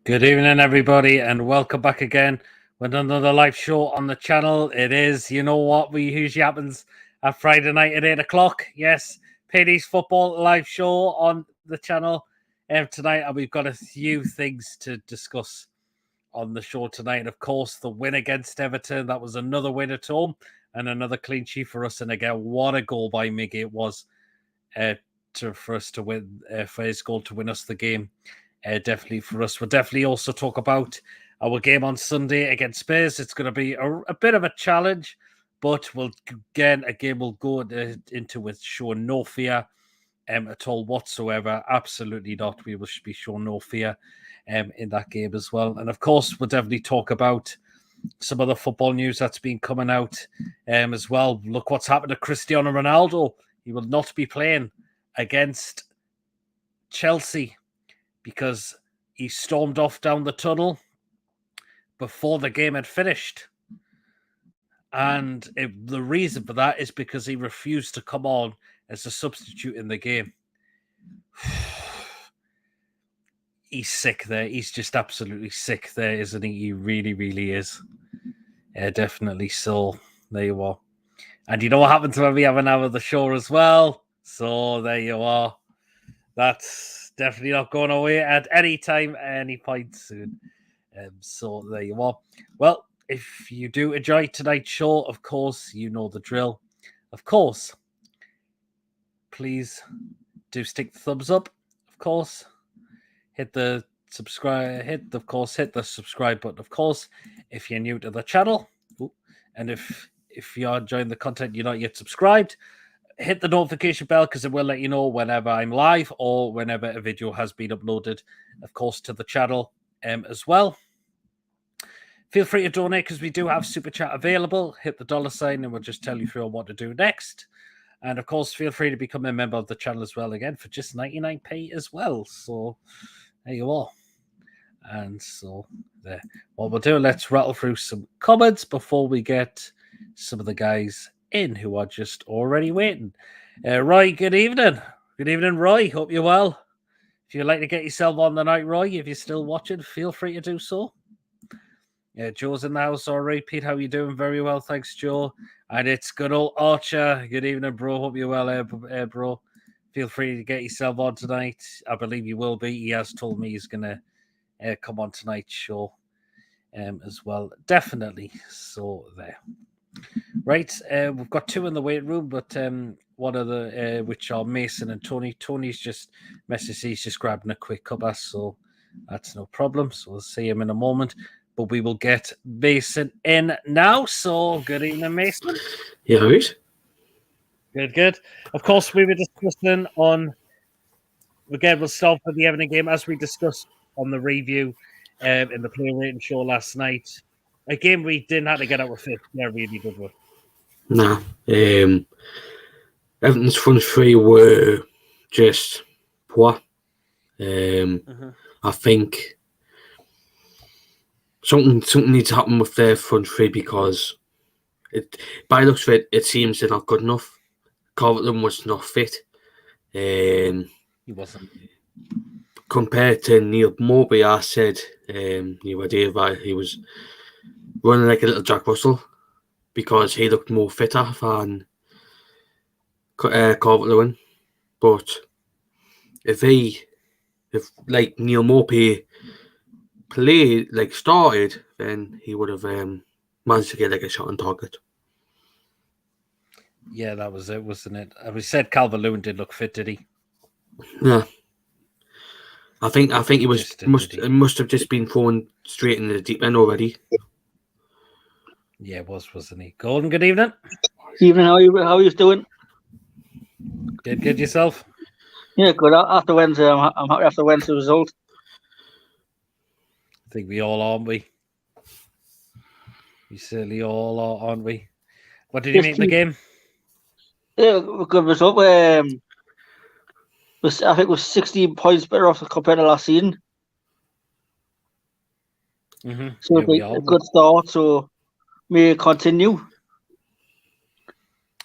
Good evening, everybody, and welcome back again with another live show on the channel. It is, you know what, we usually happens at Friday night at 8 o'clock. Yes, Paddy's football live show on the channel tonight, and we've got a few things to discuss on the show tonight. Of course, the win against Everton, that was another win at home and another clean sheet for us. And again, what a goal by Miggy it was for us to win, for his goal to win us the game. Definitely for us. We'll definitely also talk about our game on Sunday against Spurs. It's going to be a bit of a challenge, but we'll go into with showing no fear at all whatsoever. Absolutely not. We will be showing no fear in that game as well. And of course, we'll definitely talk about some other football news that's been coming out as well. Look what's happened to Cristiano Ronaldo. He will not be playing against Chelsea because he stormed off down the tunnel before the game had finished. And the reason for that is because he refused to come on as a substitute in the game. He's sick there. He's just absolutely sick there, isn't he? He really, really is. Yeah, definitely. So there you are. And you know what happens when we have an hour of the show as well? So there you are. That's definitely not going away at any time, any point soon. So there you are. Well, if you do enjoy tonight's show, of course, you know the drill. Of course, please do stick the thumbs up. Of course, hit the subscribe. Hit the subscribe button. Of course, if you're new to the channel, and if you are enjoying the content, you're not yet subscribed, hit the notification bell because it will let you know whenever I'm live or whenever a video has been uploaded, of course, to the channel as well. Feel free to donate because we do have Super Chat available. Hit the $sign and we'll just tell you through what to do next. And of course, feel free to become a member of the channel as well, again, for just 99p as well. So there you are. And so there. What we'll do, let's rattle through some comments before we get some of the guys in who are just already waiting. Roy, good evening. Good evening, Roy. Hope you're well. If you'd like to get yourself on the night, Roy, if you're still watching, feel free to do so. Joe's in the house. All right, Pete, how you doing? Very well, thanks, Joe. And it's good old Archer. Good evening, bro. Hope you're well, bro. Feel free to get yourself on tonight. I believe you will be. He has told me he's going to come on tonight's show as well. Definitely. So there. Right, we've got two in the waiting room, but one of the which are Mason and Tony. Tony's just messaged, he's just grabbing a quick cuppa, so that's no problem. So we'll see him in a moment, but we will get Mason in now. So good evening, Mason. Yeah, right. Good. Of course, we were discussing on. Again, we'll start with the Everton game as we discussed on the review in the player rating show last night. A game we didn't have to get out with fifth. Yeah, really good one. Nah. Everton's front three were just poor. I think something needs to happen with their front three because by looks of it seems they're not good enough. Calvert-Lewin was not fit. He wasn't. Compared to Neil Mowbray, I said the idea that he was running like a little Jack Russell because he looked more fitter than Calvert-Lewin. But if like Neil Mowbray started, then he would have managed to get like a shot on target. Yeah, that was it, wasn't it? We said Calvert-Lewin did look fit, did he? Yeah. I think he must have just been thrown straight into the deep end already. Yeah, it was, wasn't he? Gordon, good evening. Evening, how are you doing? Good yourself? Yeah, good. After Wednesday, I'm happy after Wednesday's result. I think we all are, aren't we? We certainly all are, aren't we? What did you make in the game? Yeah, good result. I think it was 16 points better off compared to last season. Mm-hmm. So a good start. So may it continue.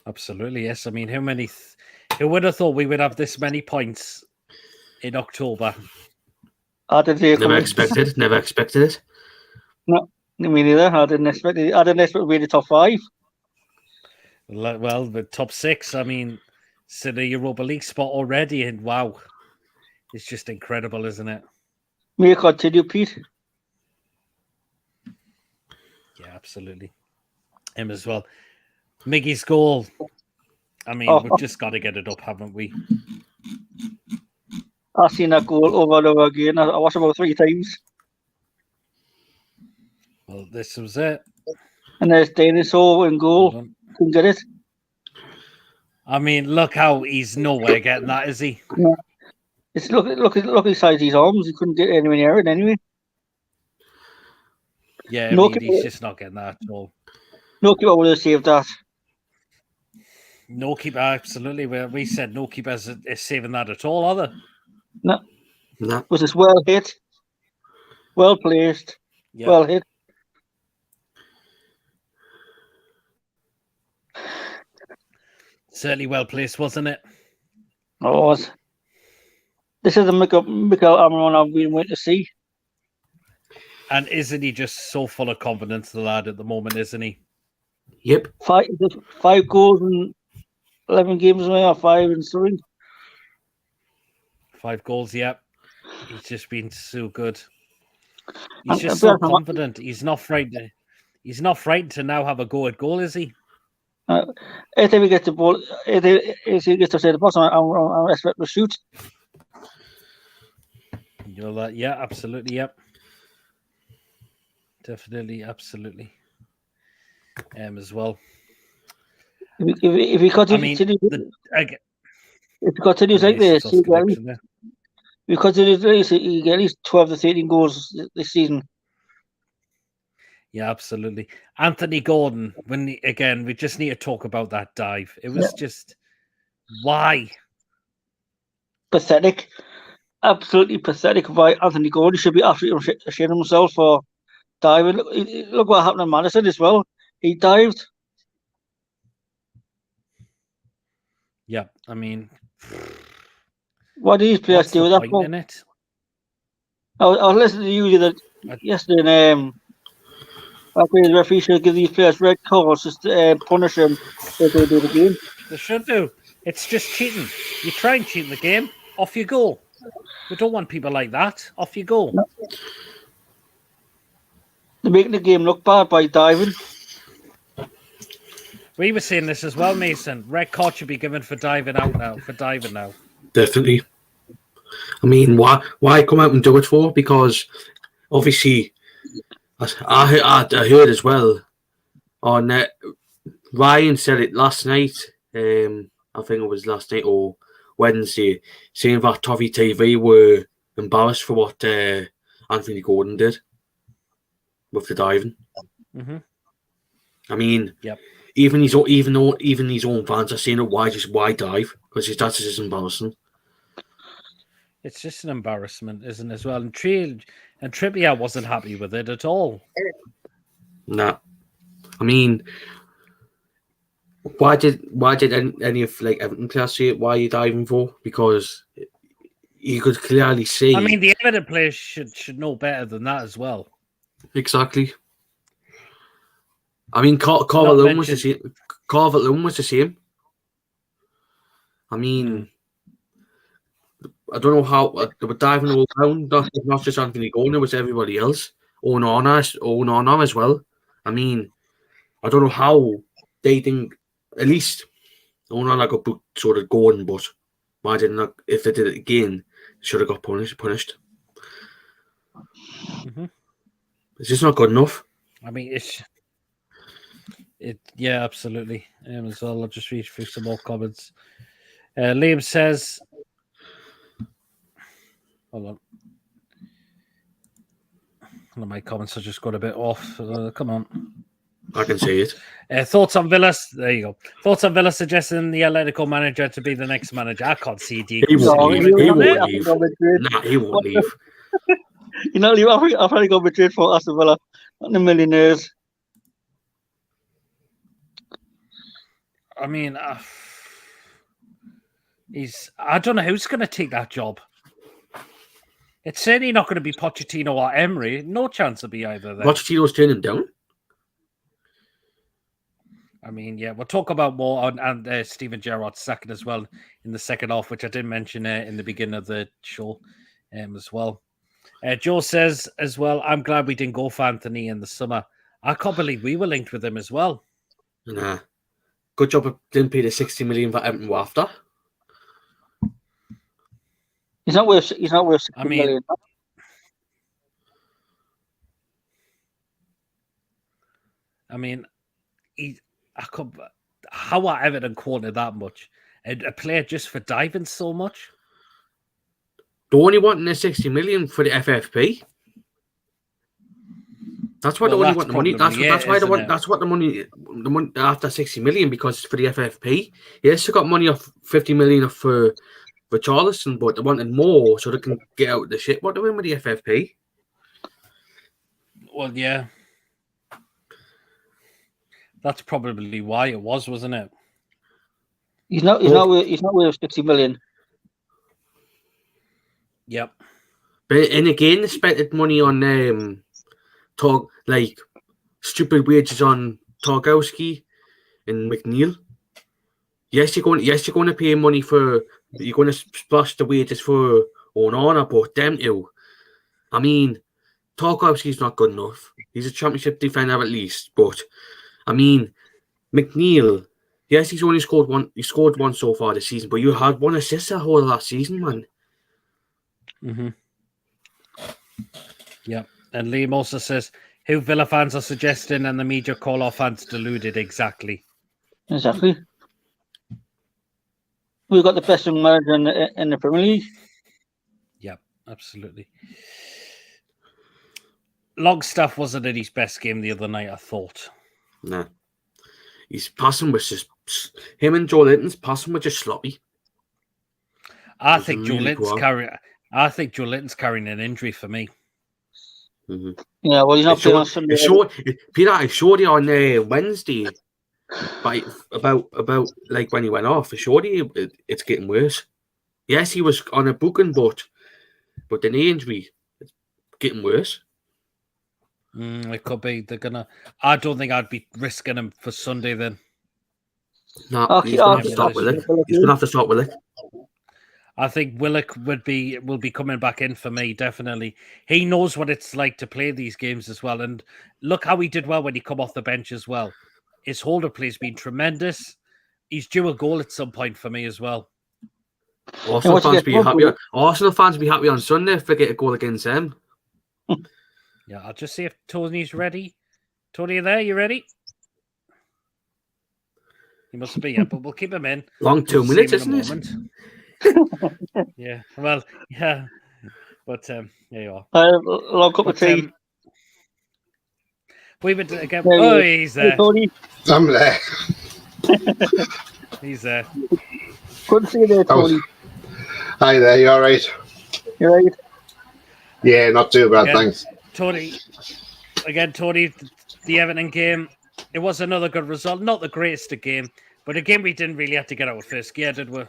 Absolutely, yes. I mean, who would have thought we would have this many points in October? I didn't see it Never coming. never expected it. No, me neither. I didn't expect it. I didn't expect it to be the top 5. Well, the top 6, I mean, it's in the Europa League spot already, and wow, it's just incredible, isn't it? May it continue, Pete. Yeah, absolutely. Him as well. Miggy's goal. I mean, Oh, we've just got to get it up, haven't we? I've seen that goal over and over again. I watched it about 3 times. Well, this was it. And there's Dinosaur in goal. Hold on. Couldn't get it. I mean, look how he's nowhere getting that, is he? Yeah. It's look inside his arms. He couldn't get anywhere near it anyway. Yeah, No I mean, he's keeper, just not getting that at all. no keeper would have saved that. No keeper, absolutely. We said no keeper is saving that at all, are they? No, No. it was just well hit, well placed, Yeah. well hit. Certainly well placed, wasn't it? Oh, it was. This is the Mikel Amaron I've been waiting to see. And isn't he just so full of confidence, the lad, at the moment, isn't he? Yep. 5 goals in 11 games away, or 5 in 3. 5 goals, yeah. He's just been so good. He's And just so confident. He's not frightened. He's not frightened to now have a go at goal, is he? Every time he gets the ball, if he gets to say the box, I'm expecting to shoot. You're like, yeah, absolutely, yep. Definitely, absolutely. As well. If he continues, if he continues like this, he continues this, he get at least 12 to 13 goals this season. Yeah, absolutely. Anthony Gordon, we just need to talk about that dive. It was just why? Pathetic. Absolutely pathetic by Anthony Gordon. He should be absolutely ashamed of himself for diving. Look what happened to Madison as well. He dived. Yeah, I mean, what do these players do with that ball? In it? I was listening to you yesterday, and the referee should give these players red cards just to punish them if they do the game. They should do. It's just cheating. You try and cheat in the game, off you go. We don't want people like that. Off you go. No. They're making the game look bad by diving. We were saying this as well, Mason. Red card should be given for diving now. Definitely. I mean, why come out and do it for? Because obviously, I heard as well on Ryan said it last night. I think it was last night or Wednesday, saying that Toffee TV were embarrassed for what Anthony Gordon did with the diving. Mm-hmm. I mean, yep. Even his own fans are saying it. Why dive? Because that's just embarrassing. It's just an embarrassment, isn't it, as well? And Trippier wasn't happy with it at all. Nah. I mean, why did any of Everton players say it? Why are you diving for? Because you could clearly see. I mean, the Everton players should know better than that as well. Exactly. I mean, Calvert-Lewin was the same. Calvert-Lewin was the same. I mean, I don't know how they were diving all down. Not just Anthony Gordon, it was everybody else. Onana as well. I mean, I don't know how they think. At least Onana got booked sort of Gordon, but why didn't they, if they did it again, should have got punished. Mm-hmm. It's just not good enough. I mean, yeah, absolutely. As well, I'll just read through some more comments. Liam says, hold on. One of my comments have just got a bit off. Come on. I can see it. Thoughts on Villa? There you go. Thoughts on Villa suggesting the Atletico manager to be the next manager. I can't see He won't leave. Nah, he won't leave. You know, I've probably got Madrid for Aston Villa. Not in a million years. I mean, I don't know who's going to take that job. It's certainly not going to be Pochettino or Emery. No chance of be either there. Pochettino's turning down. I mean, yeah, we'll talk about more on Steven Gerrard's second as well in the second half, which I did mention in the beginning of the show as well. Joe says as well, I'm glad we didn't go for Anthony in the summer. I can't believe we were linked with him as well. Nah. Good job of didn't pay the 60 million for Everton after. He's not worth 60 million. I mean, how are Everton quoted that much? A player just for diving so much? They're only wanting the 60 million for the FFP. That's why they only want the money. That's why they want. That's what the money after 60 million, because it's for the FFP. Yes, they got money off 50 million for Charleston, but they wanted more so they can get out of the shit. What they're doing with the FFP? Well, yeah, that's probably why it was, wasn't it? He's not worth 60 million. Yep. But and again, they spent money on stupid wages on Tarkowski and McNeil. Yes, you're going to pay money you're going to splash the wages for Onana, but them two. I mean, Tarkowski's not good enough. He's a championship defender at least, but I mean, McNeil. Yes, he's only scored one. He scored one so far this season, but you had one assist the whole of last season, man. Mm-hmm. Yep. And Liam also says, who Villa fans are suggesting and the media call our fans deluded. Exactly. Exactly. We've got the best young manager in the Premier League. Yep, absolutely. Longstaff wasn't in his best game the other night, I thought. Nah. His passing was just... Him and Joe Linton's passing were just sloppy. I think Joe Linton's carrying an injury for me. Mm-hmm. Yeah, well, he's not playing on Sunday. Peter, I showed you on Wednesday about like when he went off. I showed you it's getting worse. Yes, he was on a booking, but the knee injury, it's getting worse. It could be. I don't think I'd be risking him for Sunday then. No, he's going to have to start with it. He's going to have to start with it. I think Willock will be coming back in for me, definitely. He knows what it's like to play these games as well. And look how he did well when he come off the bench as well. His holder play's been tremendous. He's due a goal at some point for me as well. Arsenal fans be happy on Sunday if they get a goal against them. Yeah, I'll just see if Tony's ready. Tony, you there? You ready? He must be, yeah, but we'll keep him in. Long 2 minutes, isn't it? Yeah, well, yeah, but there you are. Long cup of tea. We would again. Oh, he's there. I'm there. He's there. Couldn't see you there, Tony. Hi there. You all right? You right? Yeah, not too bad, thanks. Tony, the Everton game. It was another good result. Not the greatest game, but a game we didn't really have to get out of first gear, did we?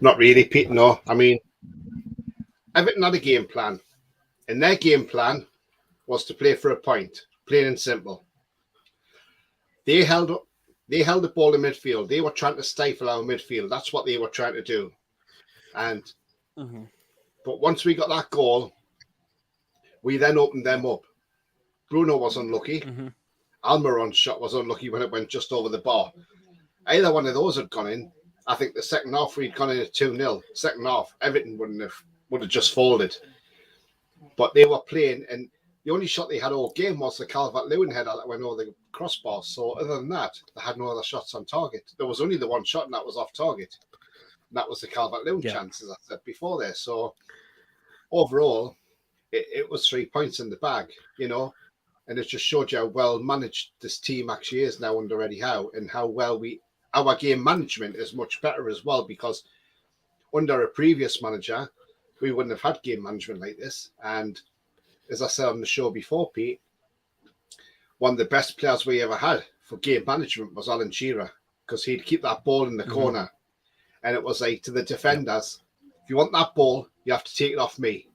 Not really, Pete, no. I mean, Everton had a game plan. And their game plan was to play for a point, plain and simple. They held the ball in midfield. They were trying to stifle our midfield. That's what they were trying to do. And but once we got that goal, we then opened them up. Bruno was unlucky. Almiron's shot was unlucky when it went just over the bar. Either one of those had gone in. I think the second half we'd gone in at 2-0. Second half, Everton would have just folded. But they were playing, and the only shot they had all game was the Calvert-Lewin header that went over the crossbar. So other than that, they had no other shots on target. There was only the one shot, and that was off target. And that was the Calvert-Lewin chance, as I said before there. So overall, it was 3 points in the bag, you know. And it just showed you how well managed this team actually is now under Eddie Howe, and how well our game management is much better as well, because under a previous manager, we wouldn't have had game management like this. And as I said on the show before, Pete, one of the best players we ever had for game management was Alan Shearer, because he'd keep that ball in the corner. And it was like to the defenders, if you want that ball, you have to take it off me.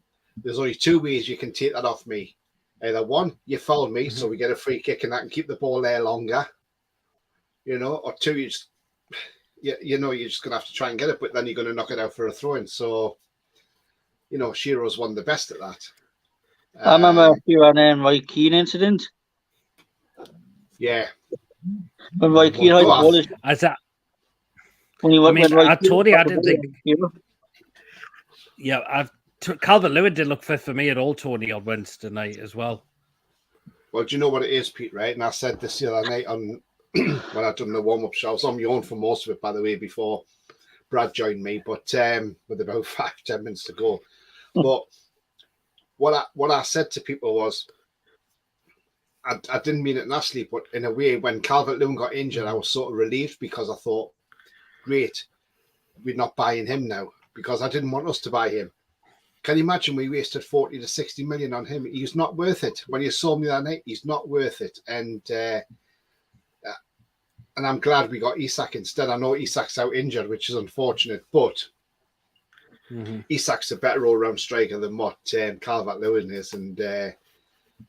There's only 2 ways you can take that off me. Either one, you foul me, so we get a free kick and I can keep the ball there longer, or 2, you just, you're just going to have to try and get it, but then you're going to knock it out for a throw-in. So, Shearer's one of the best at that. I remember you had Roy Keane incident. Yeah. When Roy Keane had the ball. I totally didn't think. Yeah, Calvert-Lewin did look fit for me at all, Tony, on Wednesday night as well. Well, do you know what it is, Pete, right? And I said this the other night on when I'd done the warm-up show. I was on my own for most of it, by the way, before Brad joined me, but with about 5-10 minutes to go. But what I said to people was, I didn't mean it nastily, but in a way, when Calvert-Lewin got injured, I was sort of relieved because I thought, great, we're not buying him now, because I didn't want us to buy him. Can you imagine we wasted 40 to 60 million on him? He's not worth it. When you saw me that night, he's not worth it. And I'm glad we got Isak instead. I know Isak's out injured, which is unfortunate, but Isak's a better all-round striker than what Calvert-Lewin is. And, I'd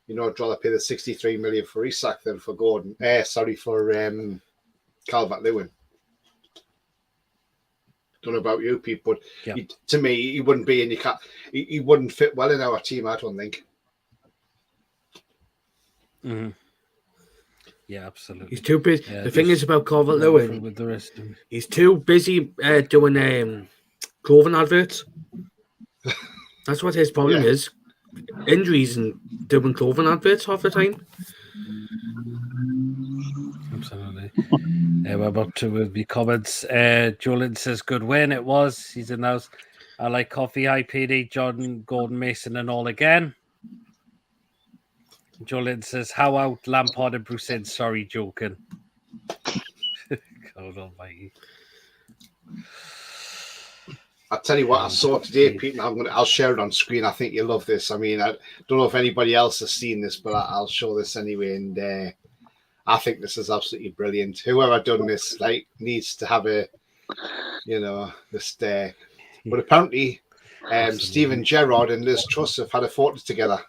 rather pay the 63 million for Isak than for Gordon. For Calvert-Lewin. Don't know about you, Pete, but to me, he wouldn't be in. He wouldn't fit well in our team. I don't think. Yeah, absolutely. He's too busy. Yeah, the thing is about Calvert-Lewin, with the rest of he's too busy doing clothing adverts. That's what his problem is. Injuries and doing clothing adverts half the time. Absolutely. We're about to with the comments. Julian says, good win. It was. He's announced, I like coffee. Hi, PD, Jordan, Gordon, Mason, and all again. Julian says, how out Lampard and Bruce in? Sorry, joking. God almighty. I'll tell you what I saw today, Pete, and I'll share it on screen. I think you'll love this. I mean, I don't know if anybody else has seen this, but I'll show this anyway. And I think this is absolutely brilliant. Whoever done this, needs to have a, this. But apparently, Steven Gerrard and Liz Truss have had a photo together.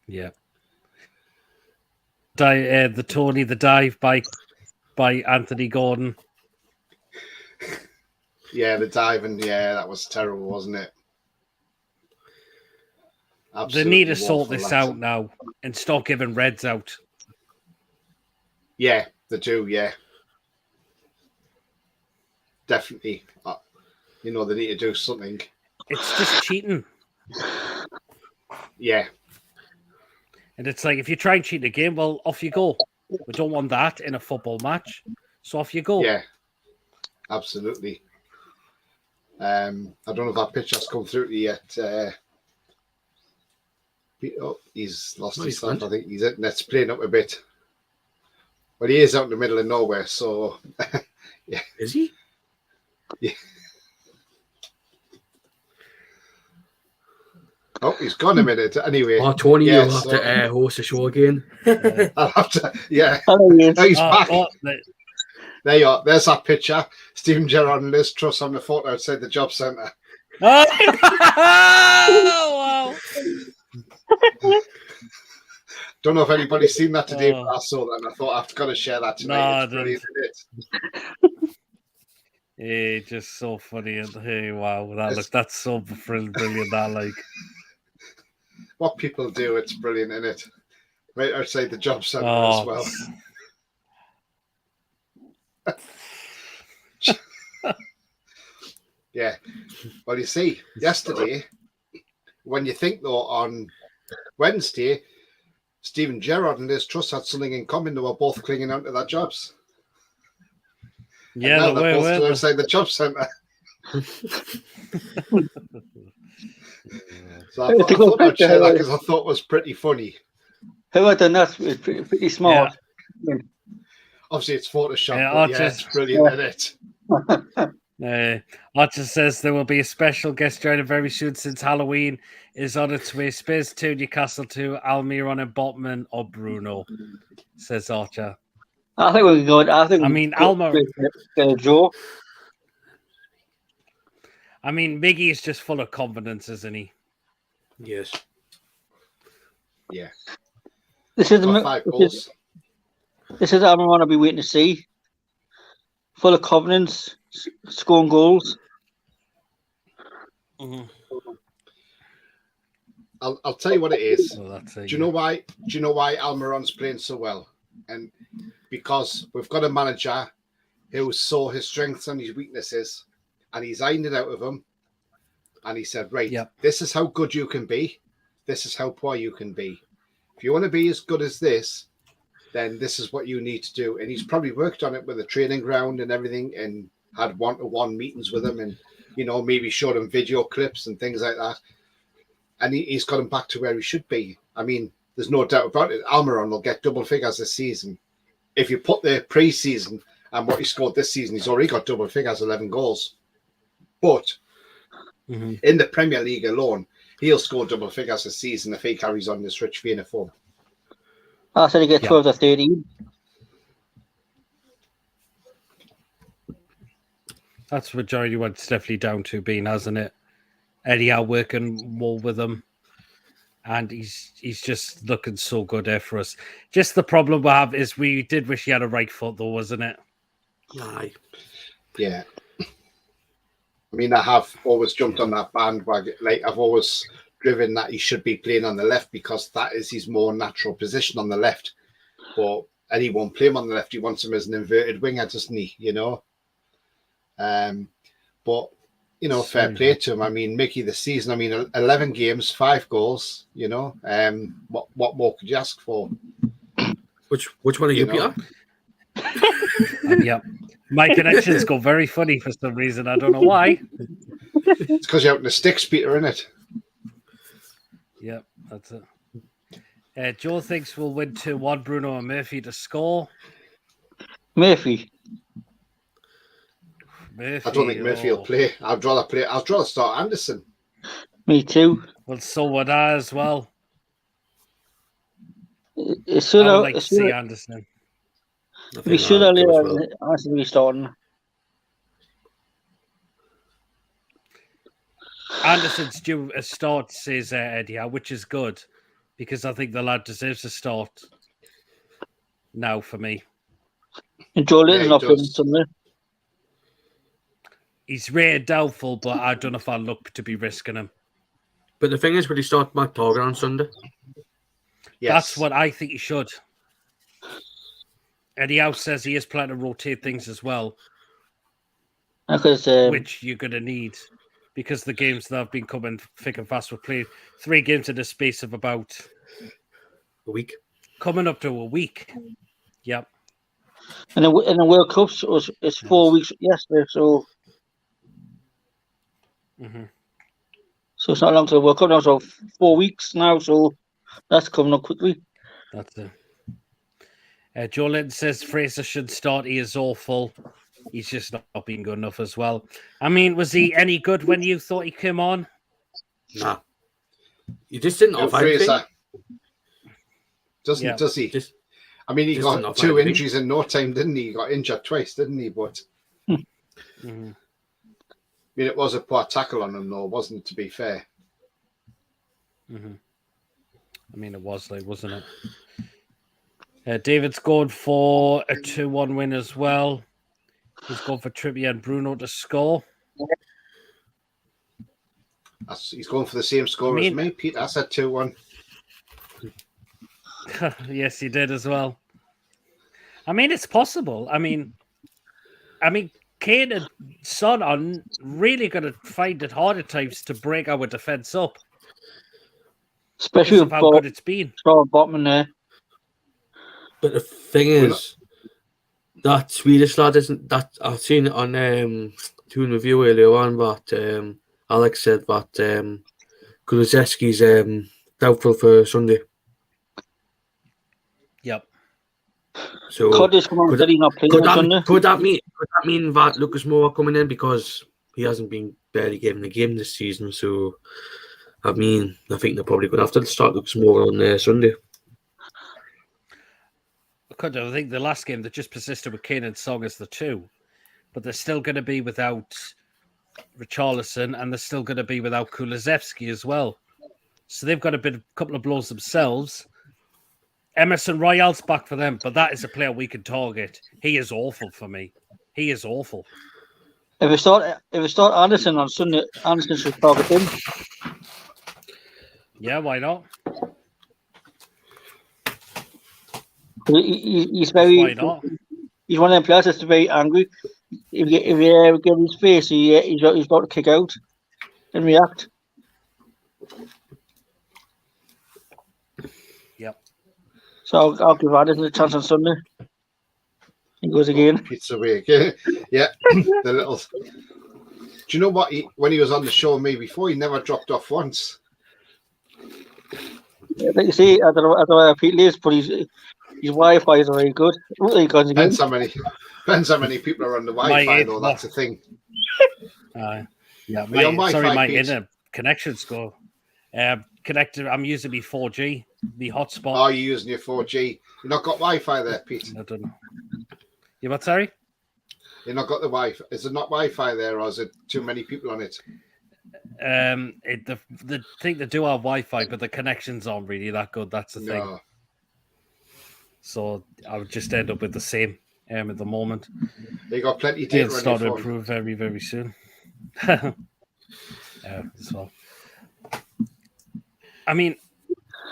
Yeah. The dive by Anthony Gordon. Yeah, the diving. Yeah, that was terrible, wasn't it? Absolutely, they need to sort this out now and stop giving reds out. Yeah, they do. Yeah, definitely. They need to do something. It's just cheating. Yeah. And it's like, if you try and cheat a game, well, off you go. We don't want that in a football match. So off you go. Yeah, absolutely. I don't know if that picture's come through to you yet. He's lost himself. I think he's net's playing up a bit. Well, he is out in the middle of nowhere, so yeah. Is he? Yeah. Oh, he's gone a minute. Anyway. Oh, Tony, you'll have to host the show again. I'll have to, yeah. Oh, he's back. There you are. There's that picture. Steven Gerrard and Liz Truss on the photo outside the job centre. Oh, wow. Don't know if anybody's seen that today, but I saw that and I thought I've got to share that tonight. It's brilliant, isn't it? Yeah, just so funny. Hey, wow, that's so brilliant. That like what people do, it's brilliant, isn't it? Right outside the job centre as well. Yeah. Well, you see, yesterday, when you think though, on Wednesday, Steven Gerrard and Liz Truss had something in common. They were both clinging on to their jobs. Yeah, they're both still outside the job centre. So I thought I'd share that because I thought it was pretty funny. Who had done that? It's pretty smart. Yeah. Obviously, it's Photoshop, but it's brilliant, isn't it? Archer says there will be a special guest joining very soon since Halloween is on its way. Spurs to Newcastle to Almiron and Botman or Bruno, says Archer. I think we can go. Almiron. Joe. I mean, Miggy is just full of confidence, isn't he? Yes. Yeah. This is Got 5 goals. This is what I want to be waiting to see. Full of confidence, scoring goals. Mm-hmm. I'll tell you what it is. Well, do you know why? Do you know why Almiron's playing so well? And because we've got a manager who saw his strengths and his weaknesses, and he's ironed it out of him. And he said, "Right, this is how good you can be. This is how poor you can be. If you want to be as good as this, then this is what you need to do." And he's probably worked on it with the training ground and everything, and had one-to-one meetings with him, and maybe showed him video clips and things like that. And he's got him back to where he should be. I mean, there's no doubt about it. Almiron will get double figures this season. If you put the pre-season and what he scored this season, he's already got double figures, 11 goals. But in the Premier League alone, he'll score double figures this season if he carries on this rich vein of form. I said he get 12 to 13. That's majority what it's definitely down to being, hasn't it? Eddie out working more with him. And he's just looking so good there for us. Just the problem we have is we did wish he had a right foot, though, wasn't it? Aye. Yeah. I mean, I have always jumped on that bandwagon. Like, I've always driven that he should be playing on the left because that is his more natural position on the left. But Eddie won't play him on the left. He wants him as an inverted winger, doesn't he? But fair play to him. I mean, Mickey this season, 11 games, 5 goals, what more could you ask for? Which one are you, Peter? Yeah. My connections go very funny for some reason. I don't know why. It's because you're out in the sticks, Peter, isn't it? Yep, that's it. Joe thinks we'll win 2-1. Bruno and Murphy to score. Murphy. I don't think Murphy will play. I'd rather start Anderson. Me too. Well, so would I as well. I would like to see Anderson. We should have Anderson restarting. Anderson's due a start, says Eddie, which is good because I think the lad deserves a start now for me. And Joe Linton's not playing Sunday. He's rated doubtful, but I don't know if I look to be risking him. But the thing is, would he start Matt Target on Sunday? Yes. That's what I think he should. Eddie House says he is planning to rotate things as well. Because, which you're going to need because the games that have been coming thick and fast were played 3 games in the space of about a week. Coming up to a week. Yep. And the World Cups it's 4 weeks yesterday, so. So it's not long to the World Cup now, so 4 weeks now, so that's coming up quickly. That's it. Joe Linton says Fraser should start. He is awful. He's just not being good enough as well. I mean, was he any good when you thought he came on? Nah. You just didn't offer Fraser. Does he? He got 2 injuries in no time, didn't he? He got injured twice, didn't he? But it was a poor tackle on him, though, wasn't it, to be fair? It was, wasn't it? David's going for a 2-1 win as well. He's going for Trippier and Bruno to score. He's going for the same score as me, Pete. I said 2-1. Yes, he did as well. It's possible. Kane and Son are really going to find it hard at times to break our defence up. Especially with how good it's been. Botman there. But the thing is, that Swedish lad isn't that. I've seen it on doing review earlier on, but Alex said that Kulusevski's doubtful for Sunday. Yep. So could that mean that Lucas Moura coming in because he hasn't been barely given a game this season? So I think they're probably going to have to start Lucas Moura on Sunday. I think the last game they just persisted with Kane and Song as the 2, but they're still going to be without Richarlison, and they're still going to be without Kulusevski as well. So they've got a couple of blows themselves. Emerson Royale's back for them, but that is a player we can target. He is awful for me. He is awful. If we start Anderson on Sunday, Anderson should target him. Yeah, why not? He's very. Why not? He's one of them players that's very angry. If you get his face, he's about to kick out and react. Yep. So I'll give Anderson a chance on Sunday. He goes again. Pizza away again. Yeah. The little. Do you know what? When he was on the show with me before, he never dropped off once. Yeah, like you see, I don't know how Pete lives, but his Wi-Fi is very good. Depends how many people are on the Wi-Fi. Though that's the thing. Yeah, Wi-Fi, my Pete? internet connections go. Connected. I'm using my 4G, the hotspot. Are you using your 4G? You've not got Wi-Fi there, Pete. I don't know. You what? Sorry. You've not got the Wi-Fi. Is there not Wi-Fi there, or is it too many people on it? The thing they do have Wi-Fi, but the connections aren't really that good. That's the thing. No. So I would just end up with the same at the moment. You got plenty of It'll data on start to your phone. improve very, very soon. So, I mean,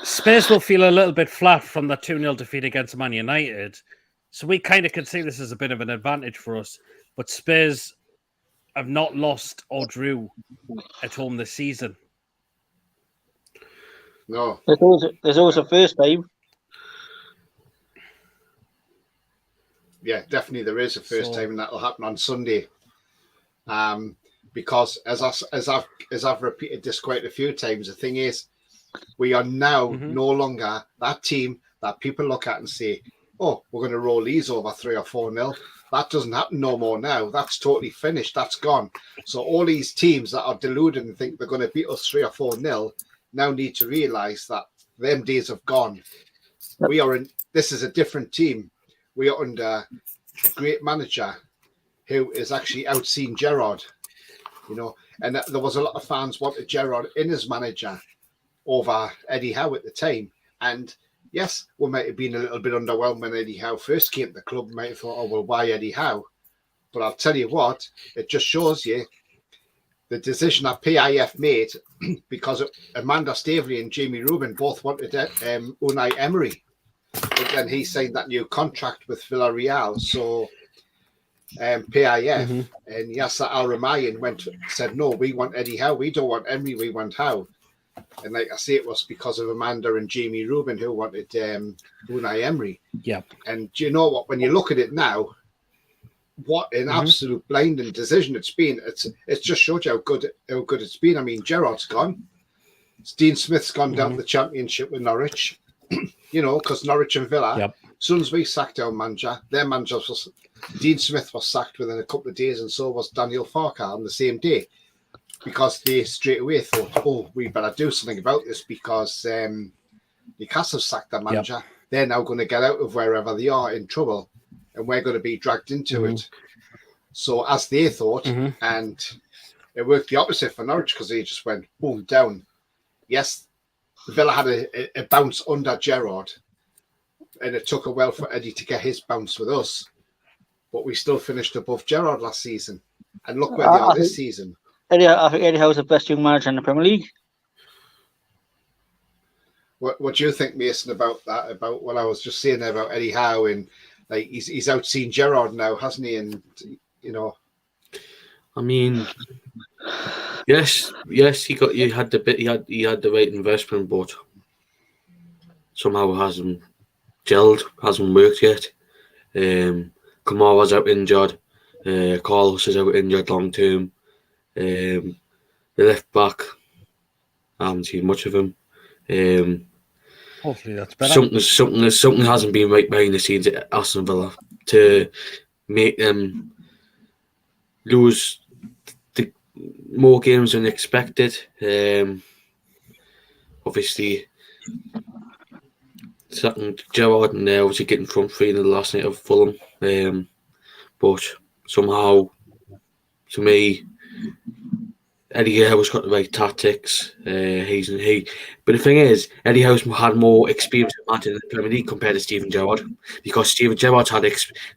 Spurs will feel a little bit flat from the 2-0 defeat against Man United. So we kind of can see this as a bit of an advantage for us. But Spurs have not lost or drew at home this season. No. There's always a first time. Yeah, definitely there is a first time, and that'll happen on Sunday. Because as I've repeated this quite a few times, the thing is, we are now no longer that team that people look at and say, "Oh, we're going to roll these over 3 or 4-0." That doesn't happen no more now. That's totally finished. That's gone. So all these teams that are deluded and think they're going to beat us 3 or 4-0 now need to realise that them days have gone. This is a different team. We are under a great manager who is actually outseen Gerrard, and there was a lot of fans wanted Gerrard in as manager over Eddie Howe at the time. And yes, we might have been a little bit underwhelmed when Eddie Howe first came to the club. We might have thought, oh, well, why Eddie Howe? But I'll tell you what, it just shows you the decision that PIF made because Amanda Staveley and Jamie Rubin both wanted Unai Emery. But then he signed that new contract with Villarreal. So PIF and Yasser Al-Rumayyan said, no, we want Eddie Howe. We don't want Emery, we want Howe. And like I say, it was because of Amanda and Jamie Rubin who wanted Unai Emery. Yep. And do you know what? When you look at it now, what an absolute blinding decision it's been. It's just showed you how good it's been. I mean, Gerrard's gone. Dean Smith's gone down to the Championship with Norwich. Because Norwich and Villa, as soon as we sacked our manager, their manager Dean Smith was sacked within a couple of days, and so was Daniel Farker on the same day, because they straight away thought, oh, we better do something about this because Newcastle sacked their manager. They're now going to get out of wherever they are in trouble, and we're going to be dragged into it. So as they thought, and it worked the opposite for Norwich because they just went boom down. Yes, Villa had a bounce under Gerrard, and it took a while for Eddie to get his bounce with us. But we still finished above Gerrard last season. And look where they are this season. I think Eddie Howe's the best young manager in the Premier League. What do you think, Mason, about that? About what I was just saying there about Eddie Howe, and like he's outseen Gerrard now, hasn't he? And I mean, yes, he had the right investment, but somehow it hasn't gelled, hasn't worked yet. Kamara's out injured. Carlos is out injured long term. The left back, I haven't seen much of him. Hopefully that's better. Something hasn't been right behind the scenes at Aston Villa to make them lose more games than expected. Obviously, Gerrard and they're obviously getting front three in the last night of Fulham. But somehow, to me, Eddie Howe's got the right tactics. But the thing is, Eddie Howe's had more experience of managing in the Premier League compared to Steven Gerrard, because Steven Gerrard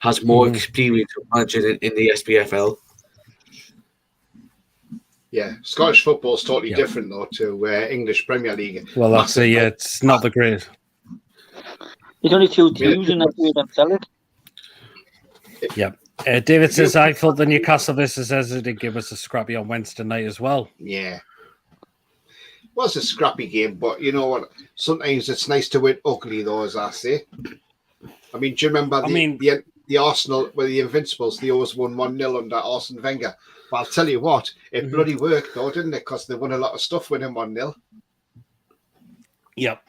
has more experience of managing in the SPFL. Yeah, Scottish football is totally different though to English Premier League. Well, that's it's not the great. There's only 2 teams in that we don't sell it. Yeah. David says, I thought the Newcastle visitors did give us a scrappy on Wednesday night as well. Yeah. It was a scrappy game, but you know what? Sometimes it's nice to win ugly, though, as I say. I mean, do you remember the Arsenal, where the Invincibles, they always won 1-0 under Arsene Wenger? But I'll tell you what, it bloody worked, though, didn't it? Because they won a lot of stuff winning 1-0. Yep.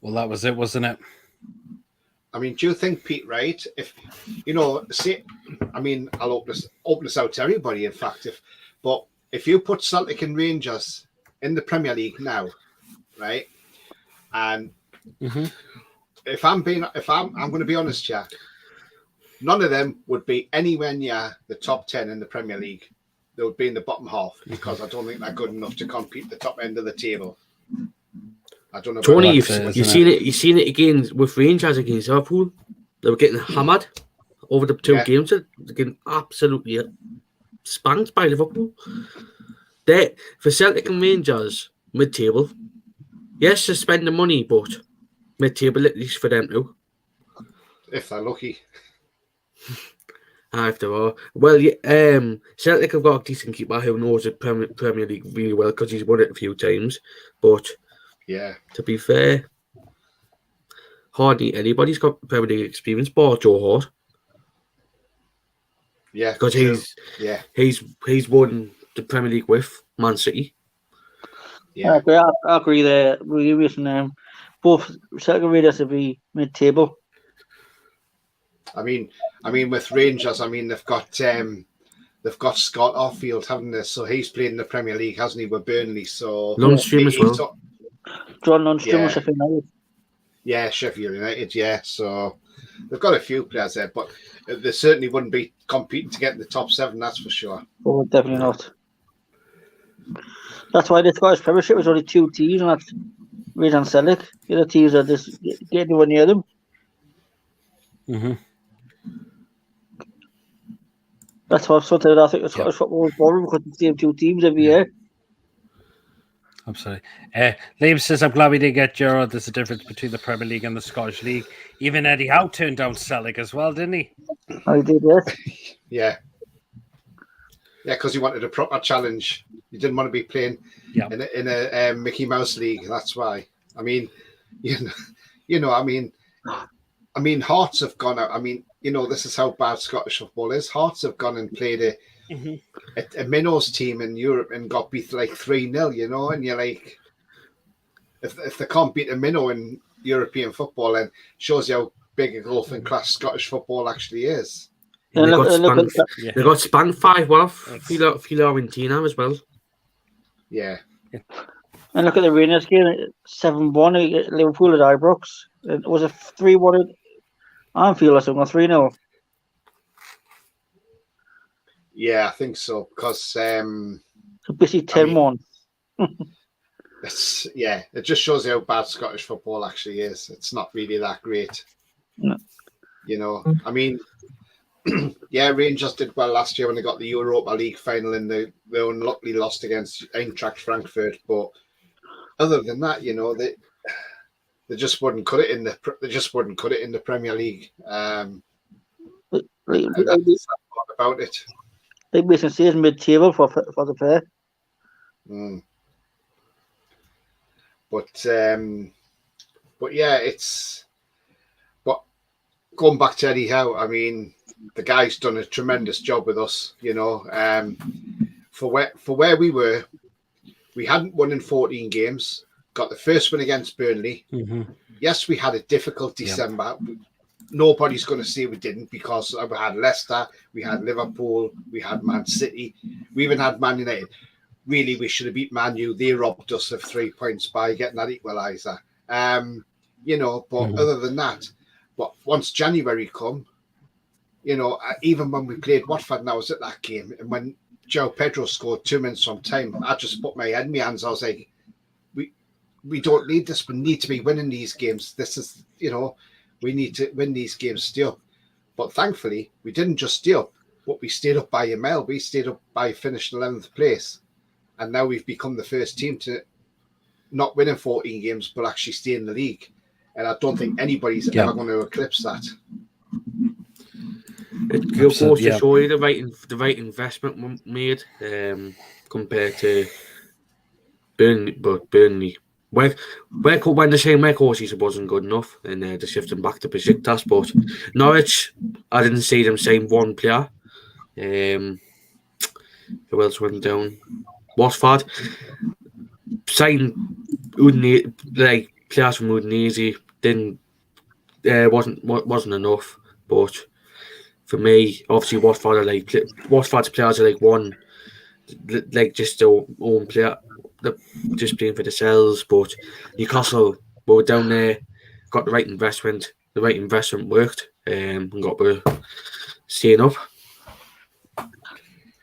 Well, that was it, wasn't it? I mean, do you think, Pete, right? If you know, I mean, I'll open this out to everybody. In fact, but if you put Celtic and Rangers in the Premier League now, right, and if I'm going to be honest, Jack, none of them would be anywhere near the top 10 in the Premier League. They would be in the bottom half, because I don't think they're good enough to compete at the top end of the table. I don't know. Tony, you've seen it. You've seen it again with Rangers against Liverpool. They were getting hammered over the 2 games. They're getting absolutely spanked by Liverpool. For Celtic and Rangers, mid-table. Yes, they're spending money, but mid-table at least for them too. If they're lucky. If they are. Well, Celtic have got a decent keeper who knows the Premier League really well, because he's won it a few times. But to be fair, hardly anybody's got Premier League experience, but Joe Hart. Yeah, because he's won the Premier League with Man City. Yeah, I agree there. Both Celtic and Rangers to be mid-table. I mean, with Rangers, I mean they've got Scott Arfield, haven't they? So he's played in the Premier League, hasn't he, with Burnley? So Lundstram as well. John Lundstram, Sheffield United. Yeah, Sheffield United. Yeah, so they've got a few players there, but they certainly wouldn't be competing to get in the top 7. That's for sure. Oh, definitely not. That's why the Scottish Premiership was only 2 teams, and that's Rangers and Celtic. The other teams are just getting anywhere near them. That's why sometimes I think the Scottish football is boring, because it's the same 2 teams every year. Absolutely. Liam says, I'm glad we didn't get Gerrard. There's a difference between the Premier League and the Scottish League. Even Eddie Howe turned down Celtic as well, didn't he? I did, yes. Yeah, because he wanted a proper challenge. He didn't want to be playing in a Mickey Mouse league. That's why. I mean, I mean, Hearts have gone out. I mean, this is how bad Scottish football is. Hearts have gone and played a minnows team in Europe and got beat like 3-0, and you're like, if they can't beat a minnow in European football, then shows you how big a golfing class Scottish football actually is. They got spanked 5-1 off Fiorentina as well. Yeah. And look at the Rangers game, 7-1 Liverpool at Ibrox. It was a 3-1 at Anfield or something, 3-0. Yeah, I think so, because so basically 10-1. It just shows you how bad Scottish football actually is. It's not really that great. No. I mean, Rangers did well last year when they got the Europa League final, and they unluckily lost against Eintracht Frankfurt. But other than that, they just wouldn't cut it in the Premier League. That's about it. They basically say it's mid-table for the pair. But yeah, but going back to Eddie Howe, I mean, the guy's done a tremendous job with us. For where we were, we hadn't won in 14 games. Got the first win against Burnley. Yes, we had a difficult December. Nobody's going to say we didn't, because we had Leicester, we had Liverpool, we had Man City, we even had Man United. Really, we should have beat Man U. They robbed us of 3 points by getting that equaliser. you know. But other than that, but once January come, you know, even when we played Watford, and I was at that game, and when Joe Pedro scored 2 minutes from time, I just put my head in my hands. I was like, we don't need this. We need to be winning these games. This is, you know, we need to win these games still. But thankfully, we didn't just stay up, but we stayed up by a mile. We stayed up by finishing 11th place. And now we've become the first team to not winning 14 games, but actually stay in the league. And I don't think anybody's ever going to eclipse that. It goes to show you the right investment made compared to Burnley. When the same where courses wasn't good enough, and they're shifting back to Besiktas. But Norwich, I didn't see them saying one player. Who else went down? Watford signed like players from Udinese. Wasn't enough. But for me, obviously Watford's players are like one, like just their own player. They're just playing for themselves, but Newcastle were down there, got the right investment. The right investment worked, and got staying up.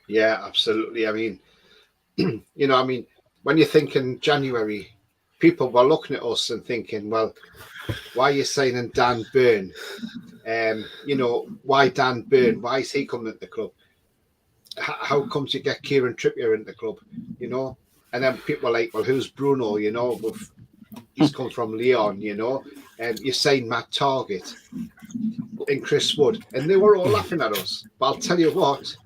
Yeah, absolutely. I mean, you know, when you think in January, people were looking at us and thinking, well, why are you signing Dan Burn? You know, why Dan Burn? Why is he coming at the club? How comes you get Kieran Trippier in the club? You know? And then people are like, well, who's Bruno? You know, he's come from Lyon, you know, and you say Matt Target and Chris Wood, and they were all laughing at us. But I'll tell you what,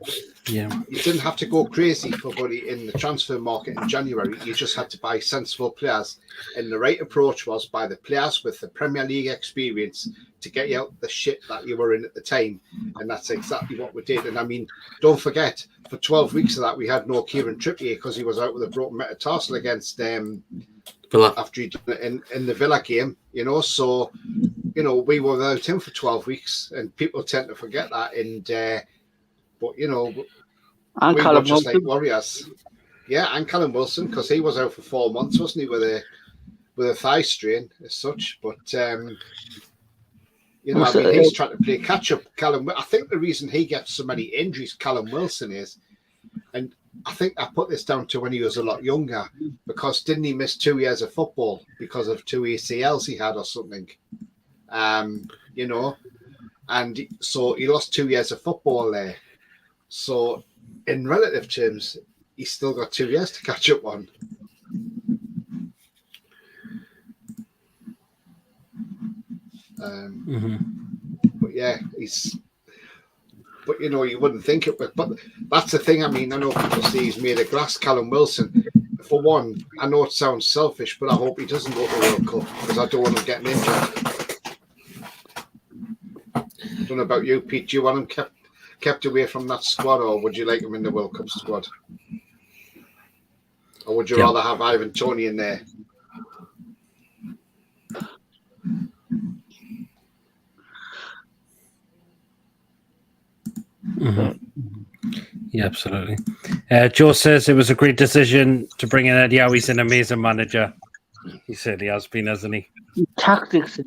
you didn't have to go crazy for buddy in the transfer market in January. You just had to buy sensible players, and the right approach was buy the players with the Premier League experience to get you out the shit that you were in at the time, and that's exactly what we did. And I mean, don't forget, for 12 weeks of that, we had no Kieran Trippier because he was out with a broken metatarsal against Villa after he done it in the Villa game, you know. So, you know, we were without him for 12 weeks, and people tend to forget that. And but you know, and we Callum were just Wilson. like warriors. Yeah, and Callum Wilson, because he was out for 4 months, wasn't he, with a thigh strain as such. But you know, I mean, he's trying to play catch up. Callum, I think the reason he gets so many injuries, Callum Wilson, is, and I think I put this down to when he was a lot younger, because didn't he miss 2 years of football because of 2 ACLs he had or something? You know, and so he lost 2 years of football there. So in relative terms, he's still got 2 years to catch up on. But yeah, but you know, you wouldn't think it, but that's the thing. I mean, I know people say he's made of glass, Callum Wilson. For one, I know it sounds selfish, but I hope he doesn't go to the World Cup because I don't want him getting injured. I don't know about you, Pete. Do you want him kept away from that squad, or would you like him in the World Cup squad? Or would you rather have Ivan Toney in there? Yeah, absolutely. Joe says it was a great decision to bring in Eddie Howe. He's an amazing manager. He said he has been, hasn't he? His tactics,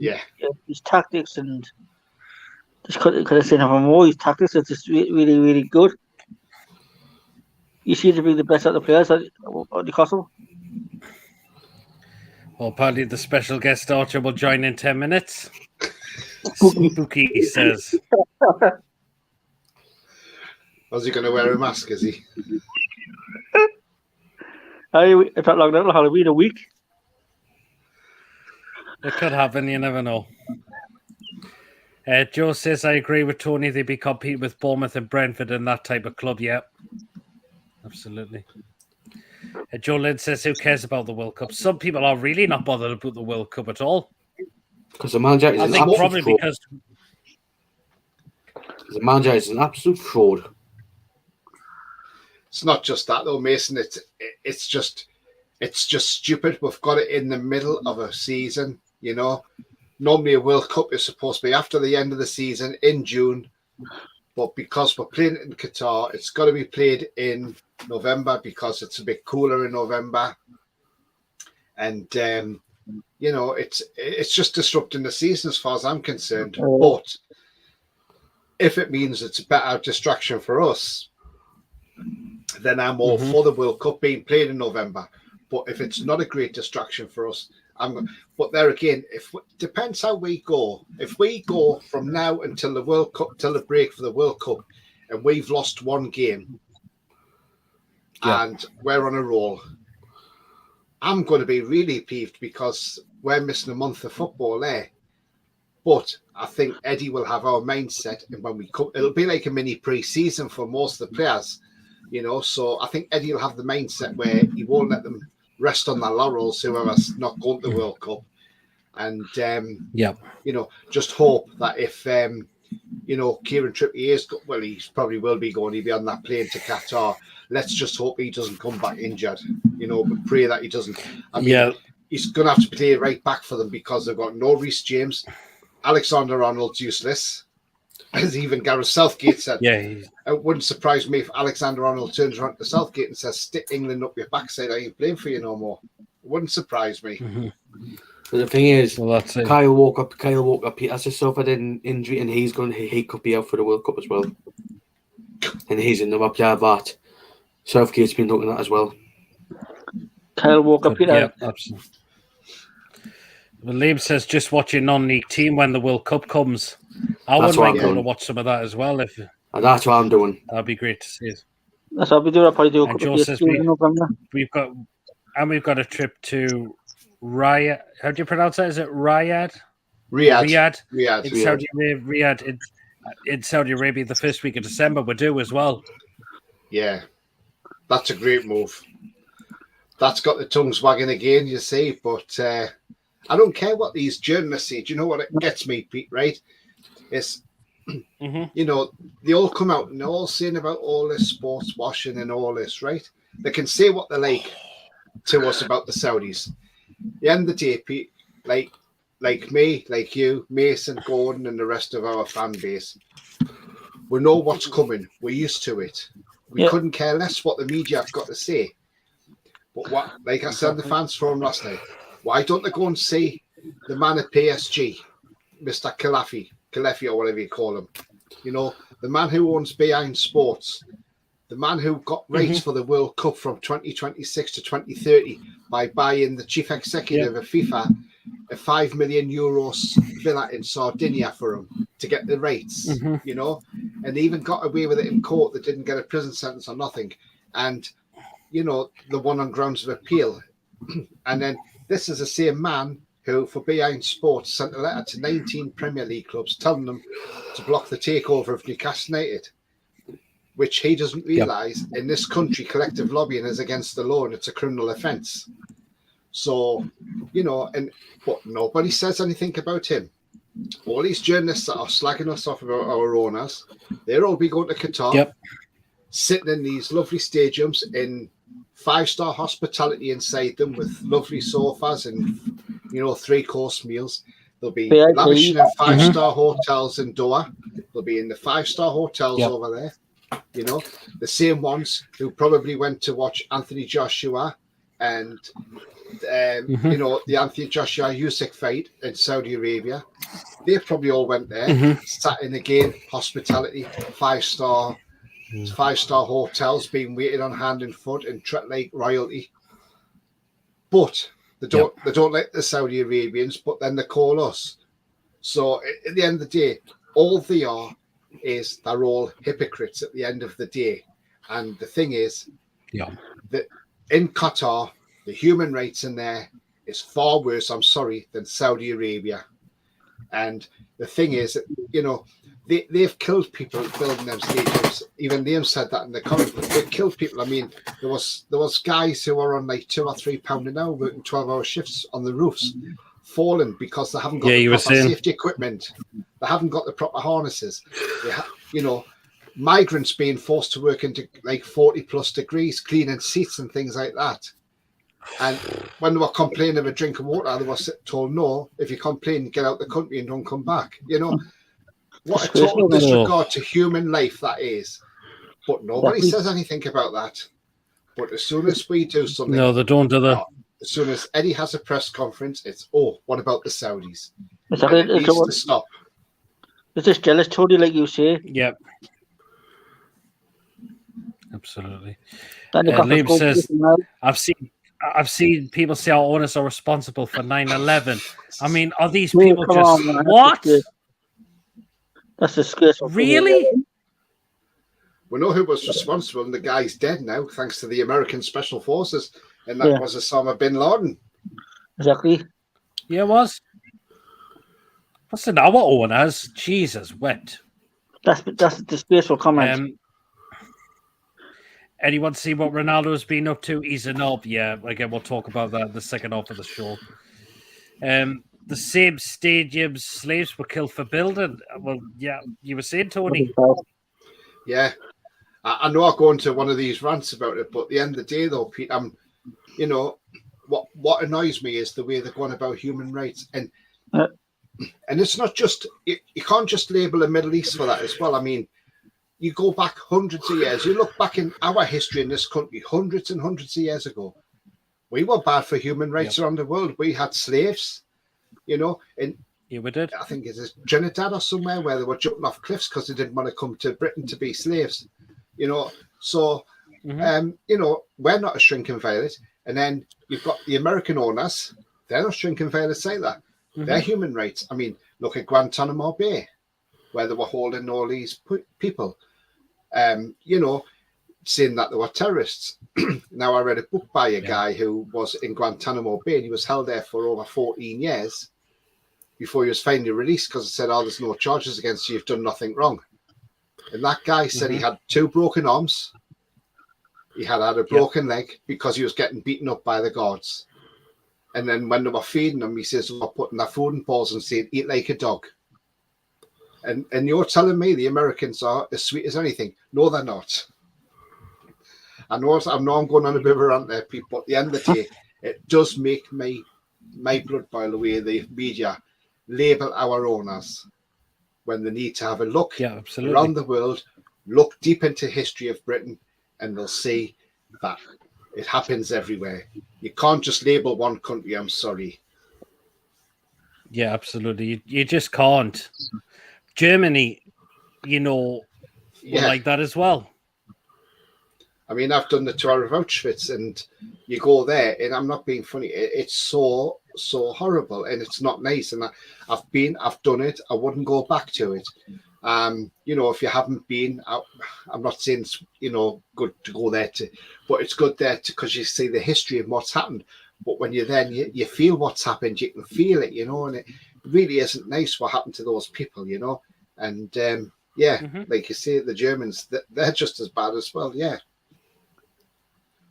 his tactics, and just could have said nothing more. His tactics are just really, really good. You seem to bring the best out of the players at Newcastle. Well, apparently the special guest Archer will join in 10 minutes. Spooky, he says. Was he going to wear a mask, is he? If that long now, Halloween a week. It could happen, you never know. Joe says, I agree with Tony. They'd be competing with Bournemouth and Brentford and that type of club. Yeah, absolutely. Joe Lynn says, who cares about the World Cup? Some people are really not bothered about the World Cup at all. Because the manager is an absolute fraud. It's not just that though, Mason. It's just stupid. We've got it in the middle of a season, you know. Normally a World Cup is supposed to be after the end of the season in June, but because we're playing it in Qatar, it's got to be played in November because it's a bit cooler in November. And you know, it's just disrupting the season as far as I'm concerned. Oh. But if it means it's a better distraction for us, then I'm all for the World Cup being played in November. But if it's not a great distraction for us, but there again, depends how we go. If we go from now until the World Cup, till the break for the World Cup, and we've lost one game, and we're on a roll, I'm going to be really peeved because we're missing a month of football there. But I think Eddie will have our mindset, and when we come, it'll be like a mini pre-season for most of the players, you know. So I think Eddie will have the mindset where he won't let them rest on their laurels, whoever's not going to the World Cup, and you know, just hope that if you know, Kieran Trippier's well, he probably will be going. He'll be on that plane to Qatar. Let's just hope he doesn't come back injured, you know, but pray that he doesn't. I mean, he's going to have to play right back for them because they've got no Reece James. Alexander Arnold's useless, as even Gareth Southgate said. Yeah, it wouldn't surprise me if Alexander Arnold turns around to Southgate and says, "Stick England up your backside. I ain't playing for you no more." It wouldn't surprise me. But the thing is, Kyle Walker has just suffered an injury, and he could be out for the World Cup as well. And he's in the backyard that Southgate's been looking at as well. Kyle Walker, Peter. Yeah, absolutely. Well, Liam says just watch your non-league team when the World Cup comes. I would like to watch some of that as well. If that's what I'm doing. That'd be great to see it. That's what we do. I'll probably do a couple of Joe says we've got a trip to Riyadh. How do you pronounce that? Is it Riyadh? Riyadh. In Saudi Arabia. Riyadh in Saudi Arabia the first week of December. We do as well. Yeah, that's a great move. That's got the tongues wagging again, you see. But I don't care what these journalists say. Do you know what it gets me, Pete? Right? It's you know, they all come out and they're all saying about all this sports washing and all this, right? They can say what they like to us about the Saudis. At the end of the day, Pete, like me, like you, Mason, Gordon, and the rest of our fan base, we know what's coming. We're used to it. We couldn't care less what the media have got to say. But what, like I said, the fans forum last night, why don't they go and see the man at PSG, Mr. Khelafi, or whatever you call him? You know, the man who owns Behind Sports, the man who got rights for the World Cup from 2026 to 2030 by buying the chief executive of FIFA a €5 million villa in Sardinia for him to get the rights, you know, and even got away with it in court. That didn't get a prison sentence or nothing. And, you know, the one on grounds of appeal. And then this is the same man who, for Behind Sports, sent a letter to 19 Premier League clubs telling them to block the takeover of Newcastle United, which he doesn't realise in this country, collective lobbying is against the law and it's a criminal offence. So, you know, but nobody says anything about him. All these journalists that are slagging us off about our owners, they'll all be going to Qatar, sitting in these lovely stadiums in 5-star hospitality inside them with lovely sofas and, you know, 3-course meals. They'll be lavishing in 5-star hotels in Doha. They'll be in the 5-star hotels over there. You know, the same ones who probably went to watch Anthony Joshua and, you know, the Anthony Joshua Usyk fight in Saudi Arabia. They probably all went there, sat in again, hospitality, 5-star hotels, being waited on hand and foot and treated like royalty. But they don't like the Saudi Arabians, but then they call us. So at the end of the day, all they are is they're all hypocrites at the end of the day. And the thing is that in Qatar, the human rights in there is far worse, I'm sorry, than Saudi Arabia. And the thing is that, you know, they've killed people building them stadiums. Even Liam said that in the comment. They've killed people. I mean, there was guys who were on like £2 or £3 an hour working 12-hour shifts on the roofs, falling because they haven't got the proper safety equipment. They haven't got the proper harnesses. You know, migrants being forced to work into like 40+ degrees, cleaning seats and things like that. And when they were complaining of a drink of water, they were told, no, if you complain, get out the country and don't come back. You know, what a total disregard to human life that is. But nobody says anything about that. But as soon as we do something... No, they don't do that. as soon as Eddie has a press conference, it's, oh, what about the Saudis? Exactly. And it needs to stop. It's just jealous, Tony, like you say. Yep. Absolutely. And the Liam says, now. I've seen people say our owners are responsible for 9/11. I mean, are these No, people come just on, man. what? That's disgraceful. Really? We know who was responsible, and the guy's dead now, thanks to the American Special Forces, and that was Osama bin Laden. Exactly. Yeah, it was. What's in our owners? Jesus, wet. That's a disgraceful comment. Anyone see what Ronaldo's been up to? He's a knob. Yeah, again, we'll talk about that in the second half of the show. The same stadiums slaves were killed for building. Well, yeah, you were saying, Tony. Yeah, I know I'll go into one of these rants about it, but at the end of the day, though, Pete, you know, what annoys me is the way they're going about human rights, and it's not just you can't just label the Middle East for that as well. I mean, you go back hundreds of years. You look back in our history in this country, hundreds and hundreds of years ago, we were bad for human rights around the world. We had slaves, you know, and yeah, we did. I think it's Trinidad or somewhere where they were jumping off cliffs because they didn't want to come to Britain to be slaves, you know. So, you know, we're not a shrinking violet. And then you've got the American owners. They're not shrinking violets either. They're human rights. I mean, look at Guantanamo Bay, where they were holding all these people. You know, saying that they were terrorists. Now, I read a book by a guy who was in Guantanamo Bay, and he was held there for over 14 years before he was finally released because it said, oh, there's no charges against you, you've done nothing wrong. And that guy said he had 2 broken arms. He had a broken leg because he was getting beaten up by the guards. And then when they were feeding him, he says, they were putting their food in paws and saying, eat like a dog. And you're telling me the Americans are as sweet as anything? No, they're not. I know I'm going on a bit of a rant there, Pete, but at the end of the day, it does make my blood boil the way the media label our owners when they need to have a look around the world, look deep into history of Britain, and they'll see that it happens everywhere. You can't just label one country, I'm sorry. Yeah, absolutely. You just can't. Germany, you know, like that as well. I mean, I've done the tour of Auschwitz, and you go there, and I'm not being funny. It's so horrible, and it's not nice. And I've done it. I wouldn't go back to it. You know, if you haven't been, I'm not saying it's, you know, good to go there but it's good there because you see the history of what's happened. But when you're there, you feel what's happened. You can feel it, you know, and it really isn't nice what happened to those people, you know. And like you say, the Germans, they're just as bad as well. Yeah.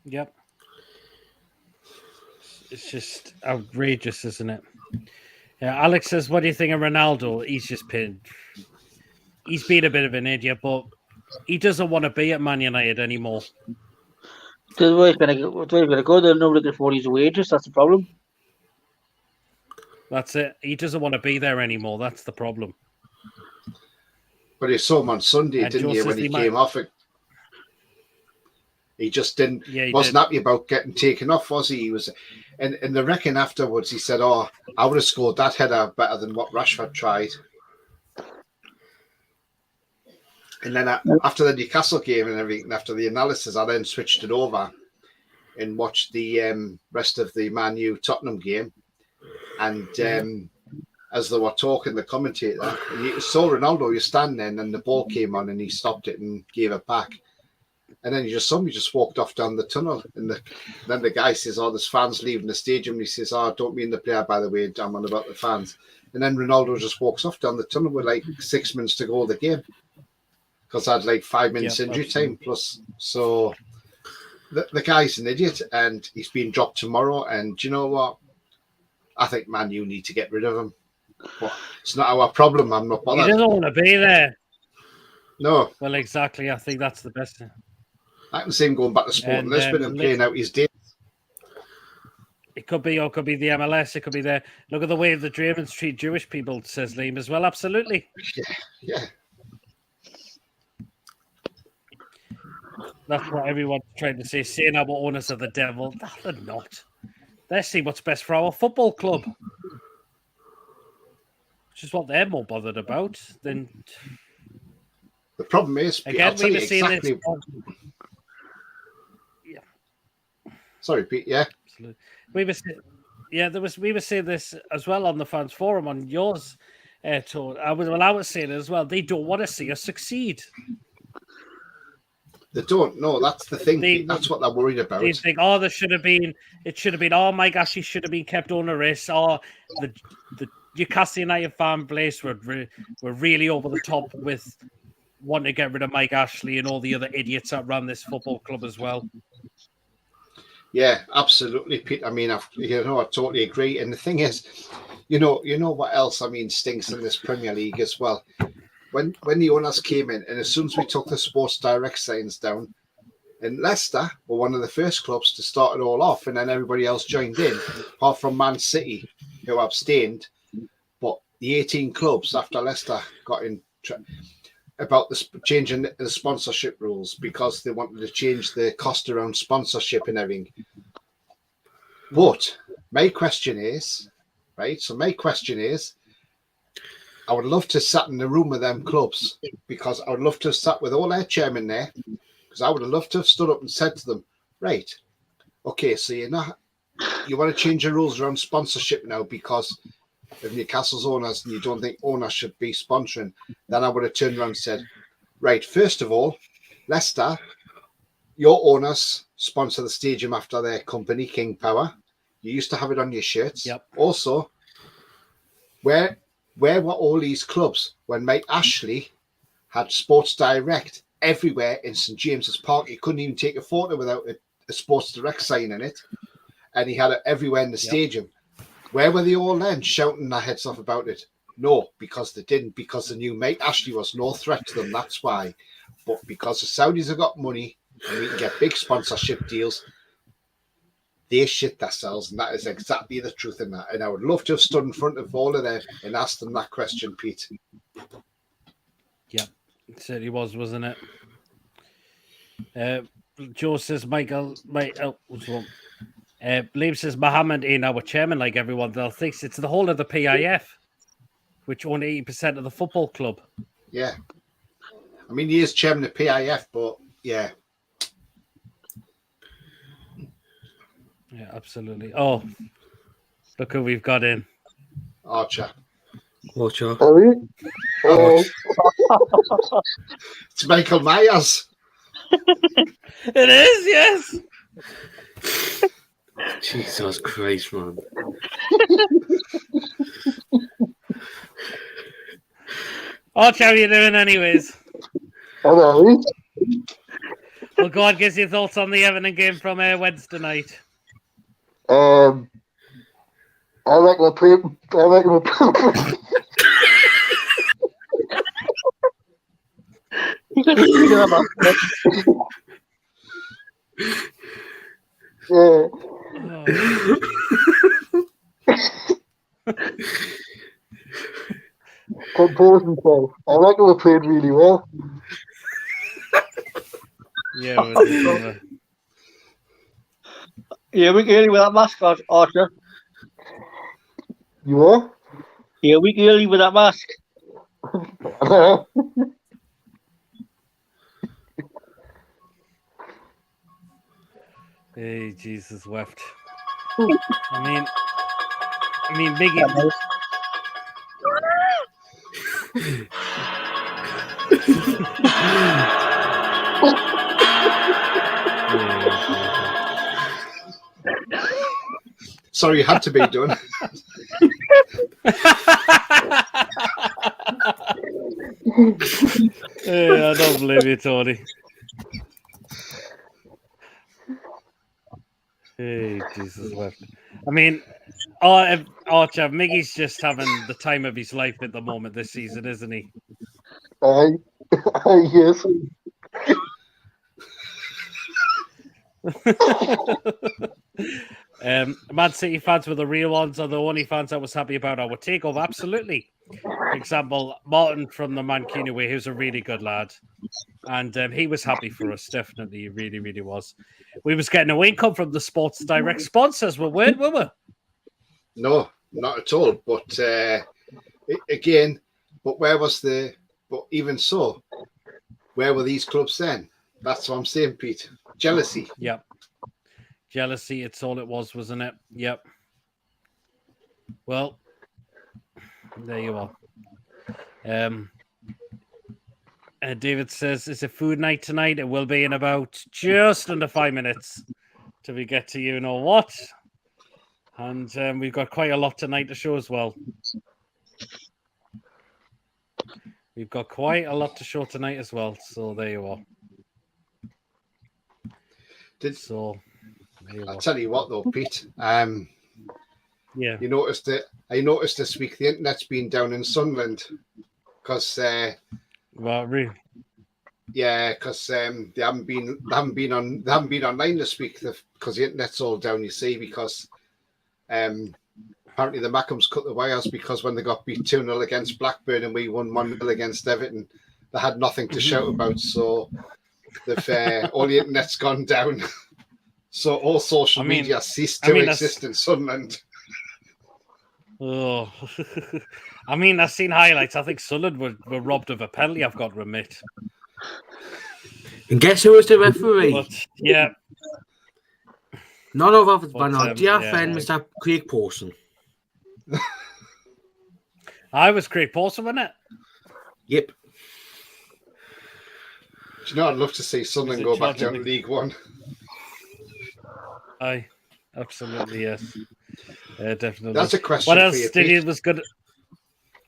Yep. It's just outrageous, isn't it? Yeah, Alex says, what do you think of Ronaldo? He's been a bit of an idiot, but he doesn't want to be at Man United anymore. Where he's going to go, they're not looking for his wages. That's the problem. That's it. He doesn't want to be there anymore. That's the problem. But he saw him on Sunday, didn't you, when he came off it? He just didn't. Yeah, wasn't happy about getting taken off, was he? He was, and the reckon afterwards he said, "Oh, I would have scored that header better than what Rashford tried." And then after the Newcastle game and everything, after the analysis, I then switched it over and watched the rest of the Man U Tottenham game. And as they were talking, the commentator, you saw Ronaldo, you're standing there, and then the ball came on and he stopped it and gave it back. And then you just saw me just walked off down the tunnel. And then the guy says, oh, there's fans leaving the stadium. And he says, oh, don't mean the player, by the way, I'm on about the fans. And then Ronaldo just walks off down the tunnel with like 6 minutes to go of the game. Because I had like 5 minutes injury time plus. So the guy's an idiot and he's being dropped tomorrow. And do you know what? I think Man U need to get rid of him. But it's not our problem. I'm not bothered. He doesn't want to be there. No. Well, exactly. I think that's the best. I can see him going back to Sporting Lisbon and playing out his days. It could be, or it could be the MLS. It could be there. Look at the way the Germans treat Jewish people, says Liam as well. Absolutely. Yeah. That's what everyone's trying to say. Saying our owners are the devil. No, they're not. Let's see what's best for our football club. Which is what they're more bothered about than. The problem is, Pete, Again, I'll tell we you were seeing exactly. this. Yeah. Sorry, Pete. Yeah. Absolutely. We were saying this as well on the fans forum on yours tour. I was saying it as well. They don't want to see us succeed. They don't. No, that's the thing. They- That's what they're worried about. They think, oh, it should have been, oh, my gosh, he should have been kept on the wrist. Or the Newcastle United fan base were really over the top with wanting to get rid of Mike Ashley and all the other idiots that run this football club as well. Yeah, absolutely, Pete. I mean, I totally agree. And the thing is, you know what else? I mean, stinks in this Premier League as well. When the owners came in, and as soon as we took the Sports Direct signs down, and Leicester were one of the first clubs to start it all off, and then everybody else joined in, apart from Man City, who abstained. But the 18 clubs after Leicester got in about changing the sponsorship rules because they wanted to change the cost around sponsorship and everything. But my question is, right? So my question is, I would love to sat in the room with them clubs because I would love to have sat with all their chairmen there because I would have loved to have stood up and said to them, right, okay, so you want to change the rules around sponsorship now because of Newcastle's owners and you don't think owners should be sponsoring, then I would have turned around and said, right, first of all, Leicester, your owners sponsor the stadium after their company, King Power. You used to have it on your shirts. Yep. Also, where were all these clubs when Mike Ashley had Sports Direct everywhere in St James's Park? He couldn't even take a photo without a Sports Direct sign in it. And he had it everywhere in the stadium. Where were they all then shouting their heads off about it? No, because they didn't, because they knew Mike Ashley was no threat to them. That's why. But because the Saudis have got money and we can get big sponsorship deals, they shit themselves, and that is exactly the truth in that. And I would love to have stood in front of all of them and asked them that question, Pete. Yeah, it certainly was, wasn't it? Joe says, Liam says, Mohammed ain't our chairman like everyone else thinks. It's the whole of the PIF, which own 80% of the football club. Yeah. I mean, he is chairman of PIF, but yeah. Yeah, absolutely. Oh, look who we've got in. Archer. Archer. Oh, It's Michael Myers. It is, yes. Jesus Christ, man. Arch, how are you doing anyways? hello. Well, go on, give your thoughts on the Everton game from Wednesday night. I like my play. You got to figure that out. Yeah. Compose himself. I like how we played really well. Yeah, it Yeah, we early with that mask, Archer. You are? Yeah, we early with that mask. Hey, Jesus wept. I mean, Miggy. Sorry, it had to be done. I don't believe you, Tony. Hey, Jesus wept. I mean, Archer, Miggy's just having the time of his life at the moment this season, isn't he? Yes. Man City fans were the real ones, are the only fans I was happy about our takeover. Absolutely. For example, Martin from the Mancini way, who's a really good lad. And he was happy for us, definitely. He really, really was. we was getting no income from the Sports Direct sponsors, weren't we? No, not at all. But again, but where was the? But even so, where were these clubs then? That's what I'm saying, Pete. Jealousy. Yep. Jealousy. It's all it was, wasn't it? Yep. Well, there you are. David says, "Is it food night tonight? It will be in about just under 5 minutes till we get to you know what." And we've got quite a lot tonight to show as well. We've got quite a lot to show tonight as well. So there you are. I'll tell you what though, Pete. Yeah. You noticed it. I noticed this week the internet's been down in Sunderland because well, really? Yeah, because they haven't been online this week because the internet's all down. You see, because apparently the Mackhams cut the wires because when they got beat 2-0 against Blackburn and we won 1-0 against Everton, they had nothing to shout about. So they've all the internet's gone down. So all social media ceased to exist in Sunderland. Oh, I mean, I've seen highlights. I think Sunderland were robbed of a penalty. I've got to admit. And guess who was the referee? But, yeah. None other than our dear friend, Mr. Craig Pawson. I was Craig Pawson, wasn't it? Yep. Do you know, I'd love to see Sunderland go back down to League One. Aye, absolutely, yes. Definitely. That's a question. What else for you, did Pete. he was good?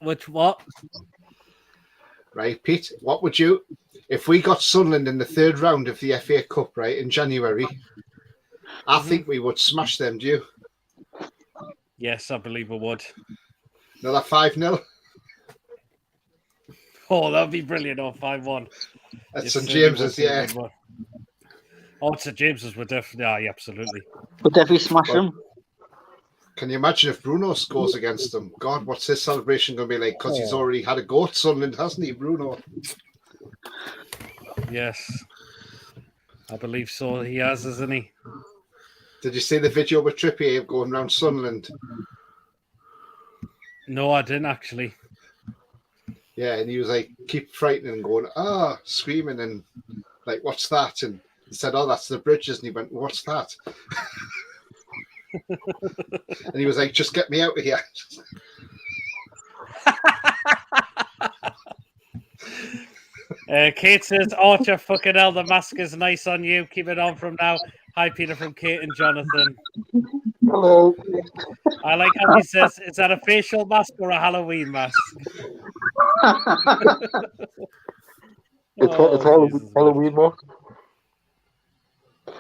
What? Right, Pete. What would you, if we got Sunderland in the third round of the FA Cup, right, in January? I think we would smash them. Do you? Yes, I believe we would. Another 5-0. Oh, that'd be brilliant. Oh, 5-1. At St James's, yeah. Oh, St James's would definitely, absolutely. Would definitely smash them. Can you imagine if Bruno scores against them? God, what's his celebration going to be like? Because he's already had a go at Sunderland, hasn't he, Bruno? Yes. I believe so. He has, isn't he? Did you see the video with Trippier going around Sunderland? No, I didn't actually. Yeah, and he was like, keep frightening and going, screaming and like, what's that? And he said, oh, that's the bridges. And he went, what's that? And he was like, just get me out of here. Kate says, Archer, fucking hell, the mask is nice on you. Keep it on from now. Hi, Peter, from Kate and Jonathan. Hello. I like how he says, is that a facial mask or a Halloween mask? It's Halloween mask.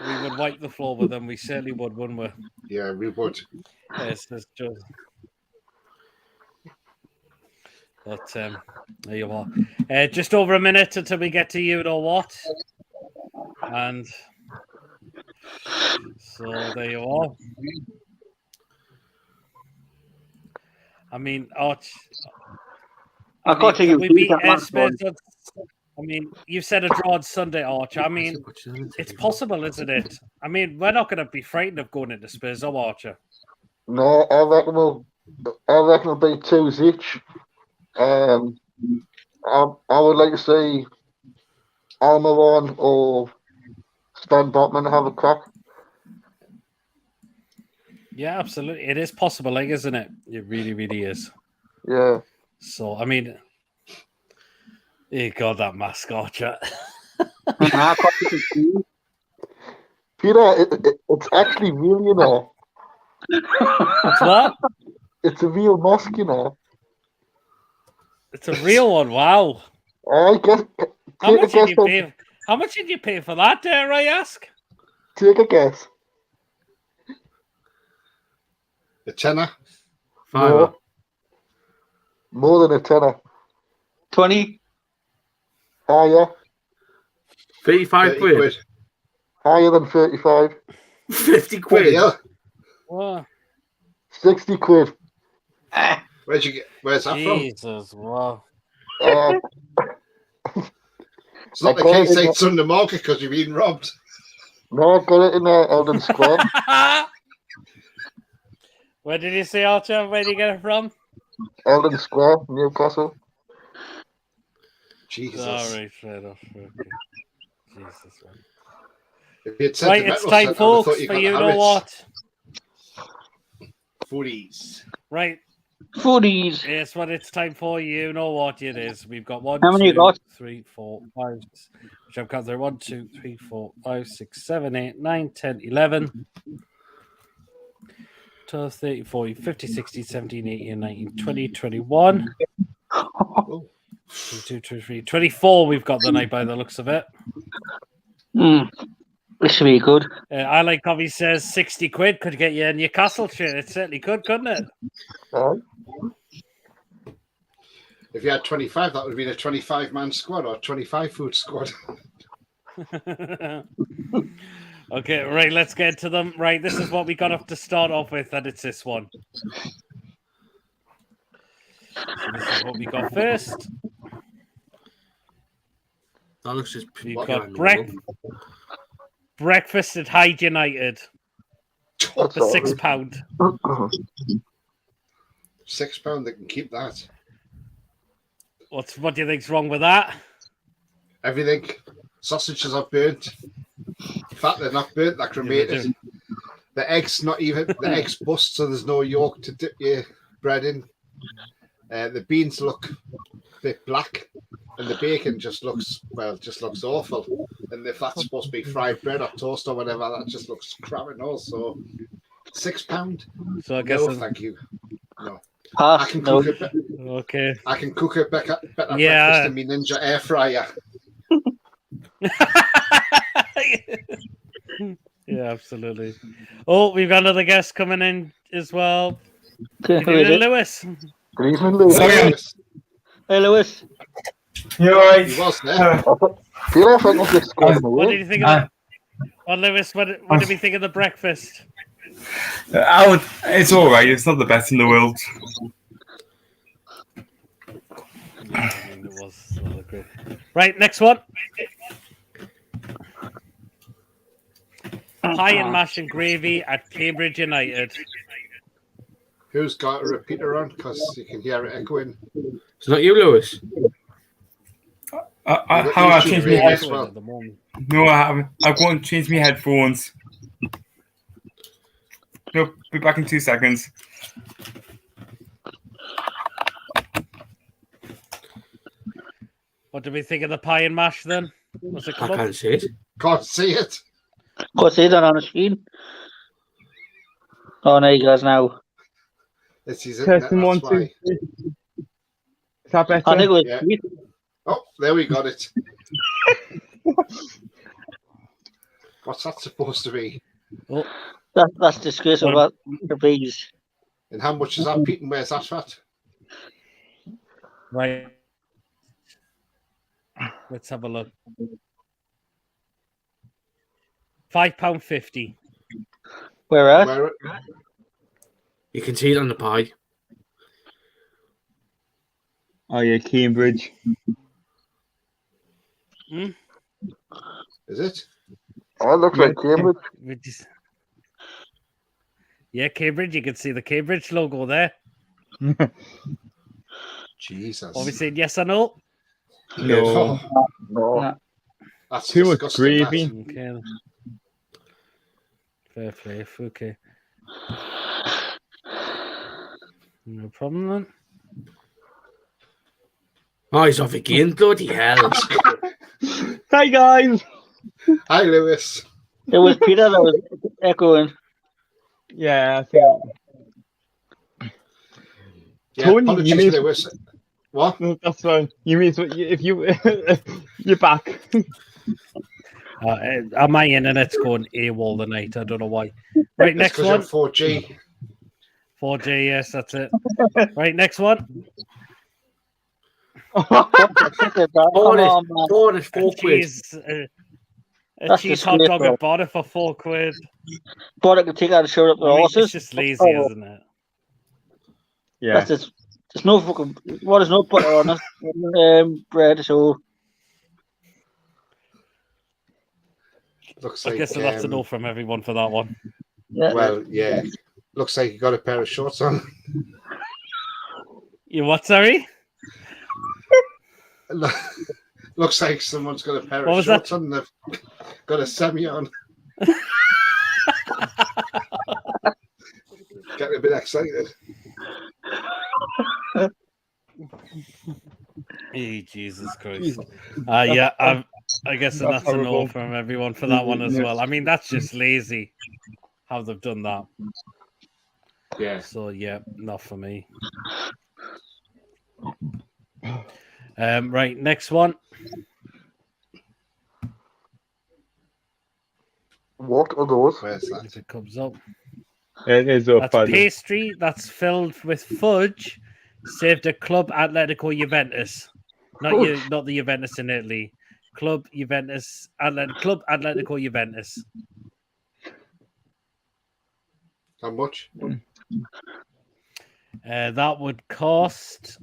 We would wipe the floor with them. We certainly would, wouldn't we? Yeah, we would. Yes, that's just. But there you are. Just over a minute until we get to you know what. And so there you are. I mean, Arch. I got to we beat Spurs. I mean, you've said a draw on Sunday, Arch. I mean, it's possible, isn't it? I mean, we're not going to be frightened of going into Spurs, or Archer? No, I reckon it'll be 2-0. I would like to see Almiron or Stan Botman have a crack. Yeah, absolutely. It is possible, like, isn't it? It really, really is. Yeah. So, I mean, you got that mask, Archer. Peter, it's actually real, you know. It's what? It's a real mask, you know. It's a real one. Wow. I guess. How much did you pay? How much did you pay for that? Dare I ask? Take a guess. A tenner. $5. More than a tenner. 20. Higher. 35 quid. Higher than 35. 50 quid. Yeah. What? 60 quid. Where's that Jesus, wow. from? It's not the case it's on the market because you've been robbed. No, got it in Eldon Square. Where did you say, Archer? Where did you get it from? Eldon Square, Newcastle. Jesus. All right, fair enough. Okay. Jesus, man. If you'd said Right, the it's metal time, set, I would have folks, thought you for got you the know Harrods. what. Footies. Right, Footies. it's what it's time for. You know what it is. We've got 1, How many you 2, got? 3, 4, 5, which I've got there. 1, 2, 3, 4, 5, 6, 7, 8, 9, 10, 11, 12, 13, 14, 15, 16, 17, 18, 19, 20, 21, Oh. 22, 23, 24. We've got the night by the looks of it. This should be good. I like Covey says 60 quid could get you a Newcastle shirt. It certainly could, couldn't it? If you had 25, that would have been a 25-man squad or 25-foot squad. Okay, right, let's get to them. Right, this is what we got up to start off with, and it's this one. So this is what we got first. That looks just We've pure got normal. breakfast at Hyde United for £6. £6, they can keep that. What do you think's wrong with that? Everything. Sausages are burnt. Fat, they're not burnt, they're cremated. The eggs bust, so there's no yolk to dip your bread in. The beans look a bit black, and the bacon just looks awful. And if that's supposed to be fried bread or toast or whatever, that just looks crap and all. So £6. So I guess No, thank you. No. Pass. I can No. cook it. Okay. I can cook a better Yeah. breakfast in my Ninja air fryer. Yeah, absolutely. Oh, we've got another guest coming in as well. Okay, who is it? Lewis. Good evening, Lewis. Sorry. Hey, Lewis. You're right. He was there. Feel off like I've just scored an What away. did you think of Lewis, what did we think of the breakfast? It's all right. It's not the best in the world. Yeah, I mean, it was good. Right, next one. Pie and mash and gravy at Cambridge United. Who's got a repeater on? Because you can hear it echoing. It's not you, Lewis. How I changed my Yeah, head? as well. At the moment. No, I haven't. I've gone and changed my headphones. No, be back in 2 seconds. What do we think of the pie and mash then? What's it I come up? can't see it. Can't see it. Go see that on the screen. Oh, there you guys now. It's his internet, Testing 1, that's 2, why. 3. Is that better? I think it was Yeah. sweet. Oh, there we got it. What's that supposed to be? Oh, That's disgraceful. About the bees. And how much is that, Pete? And where's that at? right. Let's have a look. £5.50. Where at? Where, You can see it on the pie. Oh yeah, Cambridge. is it? Oh, it looks like Cambridge. Yeah, Cambridge. You can see the Cambridge logo there. Jesus. Are we saying yes or no? No. No. No. That's Too much disgusting, gravy. that. Okay. Fair play. Okay. No problem then. Oh, he's off again. Bloody hell. Hi guys. Hi, Lewis. It was Peter that was echoing. Yeah, I think. Yeah, Tony, apologies, you mean- Lewis. What? No, that's fine. You mean if you you're back? My internet's going AWOL tonight. I don't know why. Right, next Because one. you're 4G. 4J, yes, that's it. Right, next one. Come on, man. Four is £4. Cheese, a That's cheese hot dog disgraceful. at Bonner for £4. Thought I could take out and show up the I mean, horses. it's just lazy, isn't it? Yeah. That's just, there's no fucking. Well, there's no butter on it. Bread, so Looks I like. guess that's a no from everyone for that one. Yeah. Well, yeah. Looks like you got a pair of shorts on. You what, sorry? Looks like someone's got a pair What of was shorts that? on and they've got a semi on. Getting a bit excited. Hey, Jesus Christ. Yeah, I guess that's a no horrible. from everyone for that one as well. I mean, that's just lazy how they've done that. Yeah. So, yeah, not for me. Right, next one. What are those? Where's that? If it comes up. It is up, That's buddy. pastry that's filled with fudge served at Club Atletico Juventus. Not the Juventus in Italy. Club Atletico Juventus. How much? That would cost.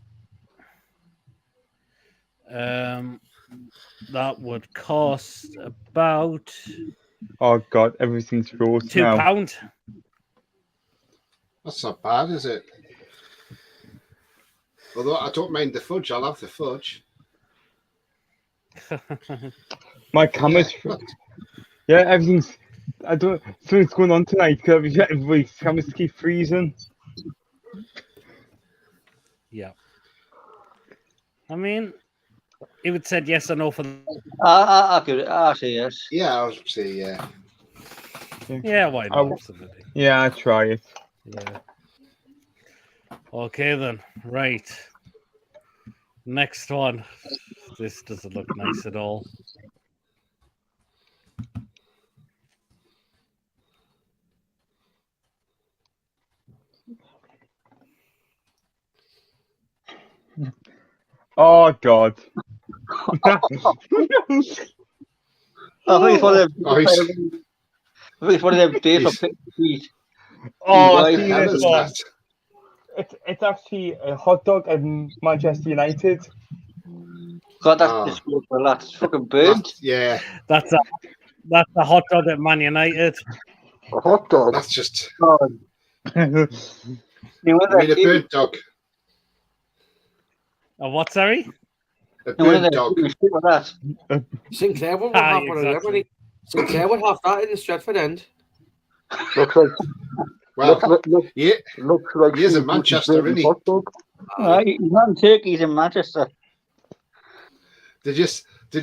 That would cost about Oh god, everything's frozen now. £2. That's not bad, is it? Although I don't mind the fudge, I'll have the fudge. My camera's yeah, everything's. I don't. Something's going on tonight. Everybody's cameras keep freezing. Yeah. I mean, it would said yes or no for. I'll give it. I'll say yes. Yeah, I would say yeah. Yeah, why not? Absolutely. Yeah, I try it. Yeah. Okay then. Right. Next one. This doesn't look nice at all. Oh god. I think it's one of them. Oh, I think it's one of them days for pick sweet. Oh, Right, see How this is one. that? It's actually a hot dog at Manchester United. God, that's Oh. disgraceful. That's fucking burnt. Yeah, That's a hot dog at Man United. A hot dog. that's just. God. You know I mean, a that burnt dog. A what, sorry? A you know burnt dog. that with that. Sinclair would Ah, have one of them, exactly. wouldn't he? Sinclair would have that in the Stratford end. Looks like Well, yeah, looks like he is in she's Manchester, burnt isn't he? hot dog. He's not in Turkey. He's in Manchester. Did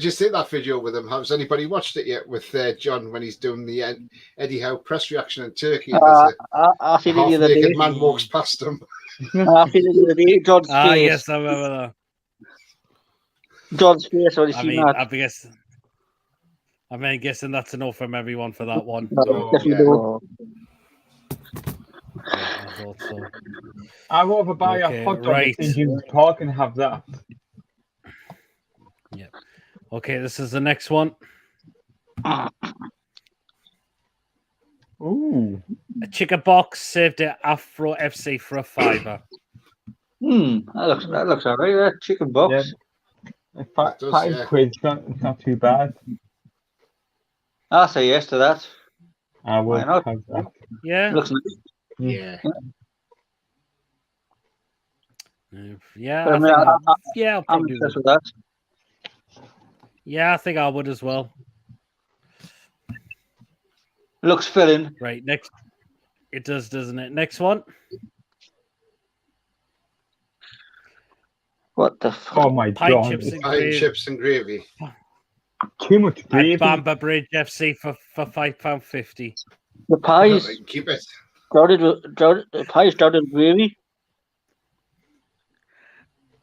you see that video with him? Has anybody watched it yet with John when he's doing the Eddie Howe press reaction in Turkey? And there's I a seen it the other day. half-naked man walks past him. I seen it the other day. John's Ah, face. yes, I remember that. John's face. When you I see mean, that. I'm guessing that's a no from everyone for that one. No, definitely yeah. no. Yeah, I thought so. I'd rather buy Okay, a hot dog right. at St. James's Park and have that. Yeah. Okay, this is the next one. Ooh. A chicken box served at Afro FC for a £5. That looks alright. That chicken box. Yeah. That does, £5 yeah. quid, it's not too bad. I'll say yes to that. I will Why not? have that. Yeah. Looks nice. Yeah. Yeah. But I I mean, think I'll I'll I'm probably impressed would. with that. Yeah, I think I would as well. Looks filling. Right, next. It does, doesn't it? Next one. What the fuck? Oh my Pie god. chips and Pie, gravy chips and gravy. Too much at gravy. Bamber Bridge FC for £5.50. The pies Keep it. the pies down gravy.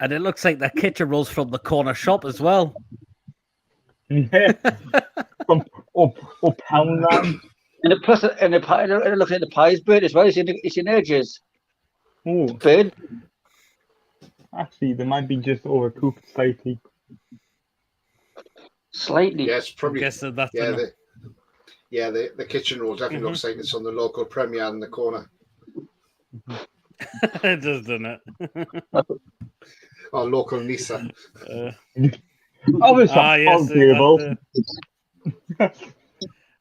And it looks like the kitchen rolls from the corner shop as well. Yeah. From Poundland. And the plus and the pie. It looks like the pie's burnt as well. It's in edges. Oh, Burnt. actually, they might be just overcooked slightly. Slightly. Yeah, it's I'm probably. guessing that's Yeah, enough. the kitchen roll definitely looks like it's on the local Premier in the corner. It does, doesn't it? Or local Nisa. Oh, it's yes, table.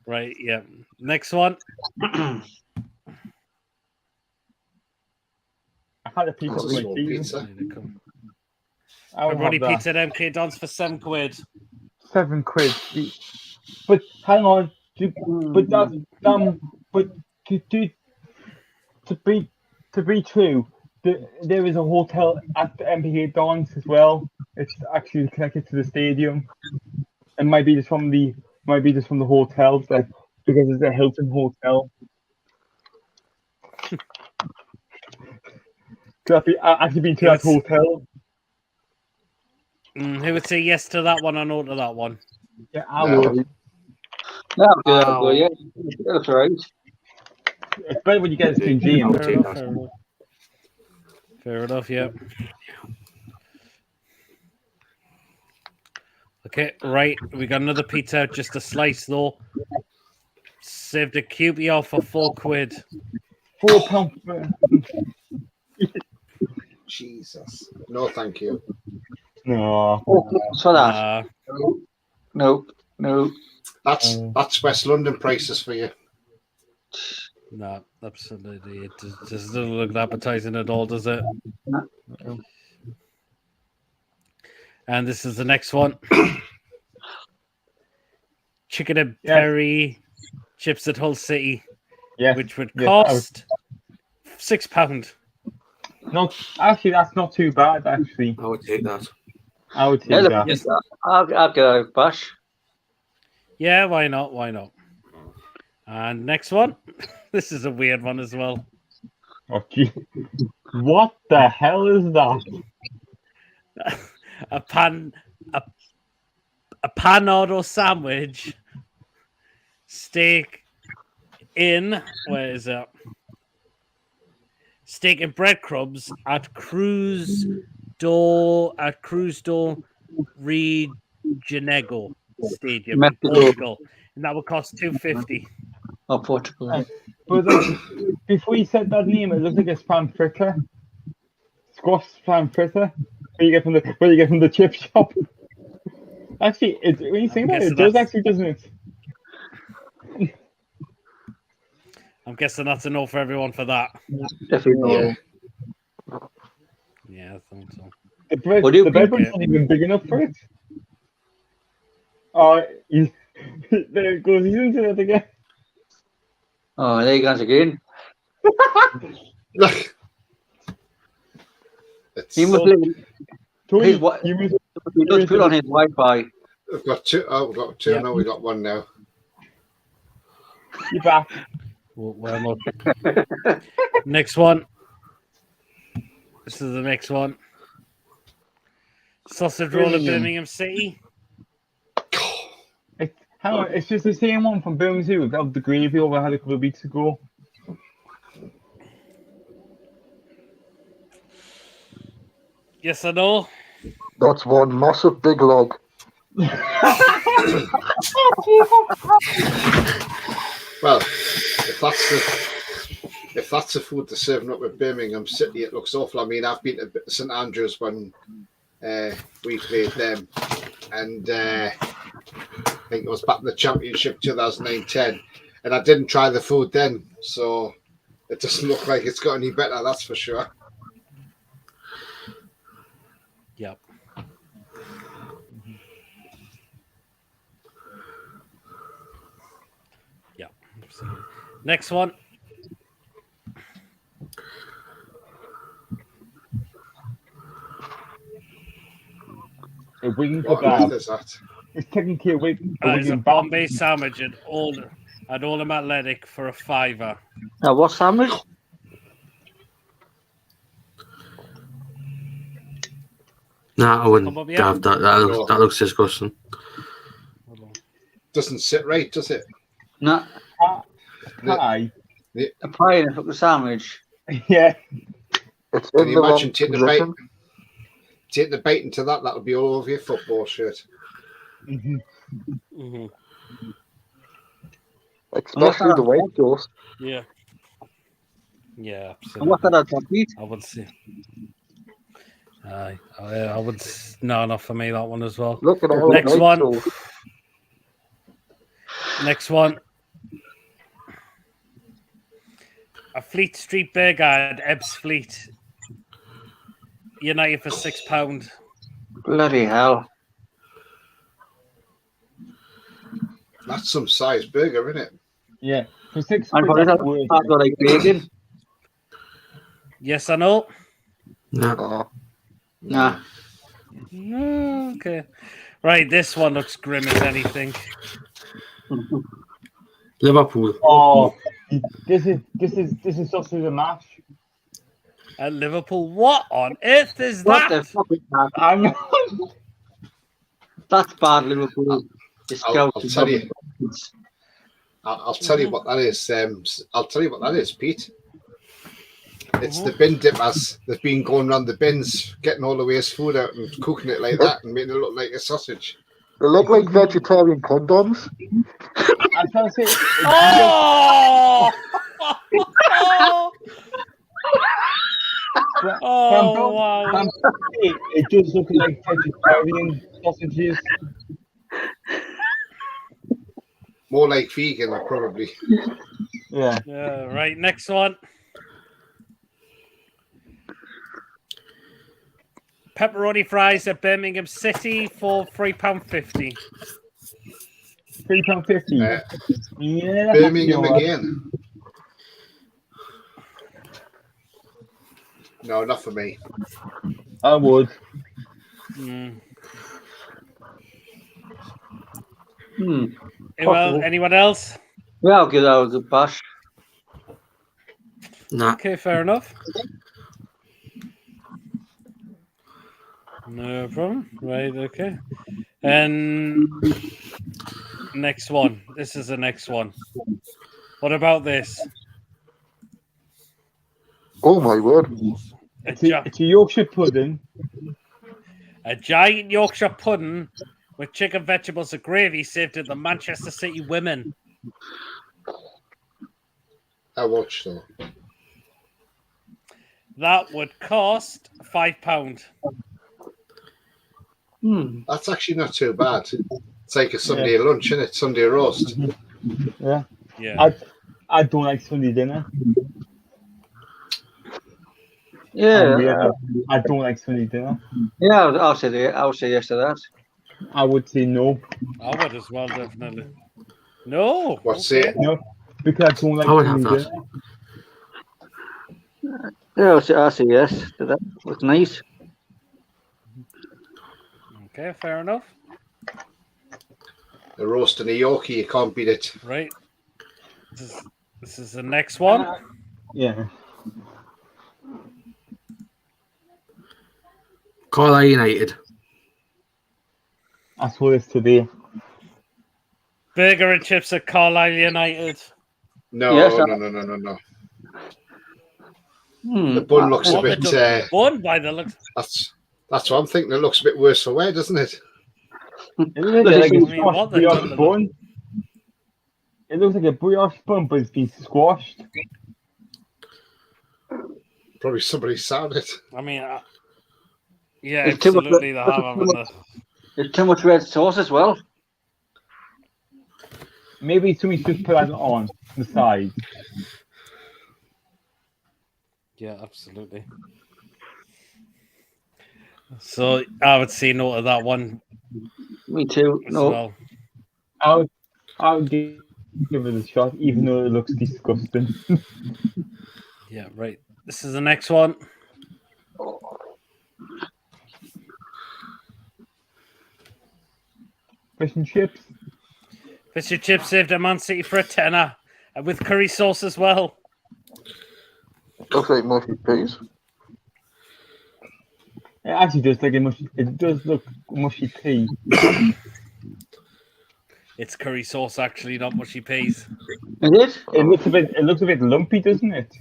Right, yeah. Next one. I had a pizza That's for a my small season. pizza. Here they come. I won't Pepperoni have that. pizza at MK Don's for £7. £7. But hang on, but that's but to be true, there is a hotel at the MPK Dons as well. It's actually connected to the stadium. It might be just from the hotel, like because it's a Hilton hotel. So I've actually been to that hotel. Who would say yes to that one or no to that one? Yeah, I No. would. Yeah, that's right. It's better when you get a King James. Fair enough, fair enough. Fair enough, yeah. Okay, right. We got another pizza, just a slice though. Saved a QPR for £4. £4. Jesus. No, thank you. No. So that. No. That's West London prices for you. No, absolutely. It just doesn't look appetizing at all, does it? No. And this is the next one. Chicken and Yeah. Perry chips at Hull City, Yes. which would yes, cost £6. No, actually, that's not too bad. Actually, I would take that. I would take Yeah, that. Yes. I'll get a bash. Yeah, why not? Why not? And next one. This is a weird one as well. Oh, gee. What the hell is that? a panado sandwich, steak in where is it? Steak and breadcrumbs at Cruz do Regenego Stadium in Mexico. Portugal, and that would cost $2.50. Oh, Portugal. But before you said that name, it looks like a spam fritter. Squash spam fritter. What you get from the chip shop. Actually, when you say that, it does actually, doesn't it? I'm guessing that's a no for everyone for that. Definitely. Yeah. Yeah, I think so. The bread, What do you the bread think? bun's not even big enough for it. Oh, there it goes. He's into it again. Oh, there he goes again. He must live. Tony, His what? you must, He does put on his Wi-Fi. We've got two. Oh, we've got two. Yeah. No, we got one now. you're back. Well, next one. This is the next one. Sausage roll in Birmingham City. Hang on, it's just the same one from Birmingham Zoo without the gravy over I had a couple of weeks ago. Yes or no? That's one massive big log. Well, if that's the food they're serving up at Birmingham City, it looks awful. I mean, I've been to St Andrews when we played them, and I think it was back in the Championship 2009-10, and I didn't try the food then, so it doesn't look like it's got any better, that's for sure. Yep. Yep. Absolutely. Next one. A wing What kebab. on earth is that? It's technically a wing It's a kebab. Bombay sandwich at Oldham Athletic for a £5. Now, what sandwich? Nah, I wouldn't Come up, yeah. have that. That looks disgusting. Doesn't sit right, does it? No, Pie. a pie and a fucking sandwich. Yeah. It's Can in you the wrong imagine taking the bite? position. Take the bite into that, that'll be all over your football shirt. Mm-hmm. Especially the weight, Joe. Yeah. Yeah, And absolutely. what's that on top meat? I would say. I would. No, not for me. That one as well. Look at all Next the one. weight, Joe. Next one. A Fleet Street burger at Ebbs Fleet United for £6. Bloody hell. That's some size burger, isn't it? Yeah, for £6 And probably that's that worth part it. got like bacon. Yes or no? No. Nah. No, okay. Right, this one looks grim as anything. Liverpool. Oh, this is sausage and mash. At Liverpool, what on earth is What the that? fuck is that? I know. That's bad, Liverpool. I'll tell you. I'll tell you what that is. I'll tell you what that is, Pete. It's the bin dippers. They've been going around the bins, getting all the waste food out and cooking it like that and making it look like a sausage. They look like vegetarian condoms. I'm trying to say. Oh! Oh, wow. It does look like vegetarian sausages. More like vegan, probably. Yeah. Yeah, right, next one. Pepperoni fries at Birmingham City for £3.50. £3.50. Yeah. Birmingham you're right. again. No, not for me. I would. Well, anyone else? Yeah, I'll give that a good bash. Nah. Okay, fair enough. No problem. Right, okay. And next one. This is the next one. What about this? Oh my word. It's a Yorkshire pudding. A giant Yorkshire pudding with chicken, vegetables, and gravy served to the Manchester City women. How much though? That would cost £5. That's actually not too bad. It's like a Sunday lunch, isn't it? Sunday roast. Yeah. Yeah. I don't like Sunday dinner. Yeah, I don't like Sunday dinner. yeah. I'll say yes to that. I would say no. I would as well, definitely. No. What's okay. it? No, because I don't like I would have Sunday that. dinner. Yeah, I'll say yes to that. Looks nice. Okay, fair enough. The roast and a Yorkie, you can't beat it. Right. This is the next one. Yeah. Carlisle United. That's what it's today. Burger and chips at Carlisle United. No, Yes, no. The bun looks a What, bit. the bun by the looks. That's what I'm thinking. It looks a bit worse for wear, doesn't it? It looks like a I mean, what squashed the brioche hell? bun. It looks like a brioche bun, but it's been squashed. Probably somebody sound it. I mean, yeah, It's too much- absolutely. They have, haven't they? There's too much red sauce as well. Maybe somebody should put that on the side. Yeah, absolutely. So I would say no to that one Me too. as No. well. I would give it a shot, even though it looks disgusting. Yeah, right. This is the next one. Fish and chips. Fish and chips served at Man City for a tenner and with curry sauce as well. Looks like mushy peas. It actually does like a mushy. It does look mushy pea. It's curry sauce, actually, not mushy peas. Is it? It looks a bit lumpy, doesn't it?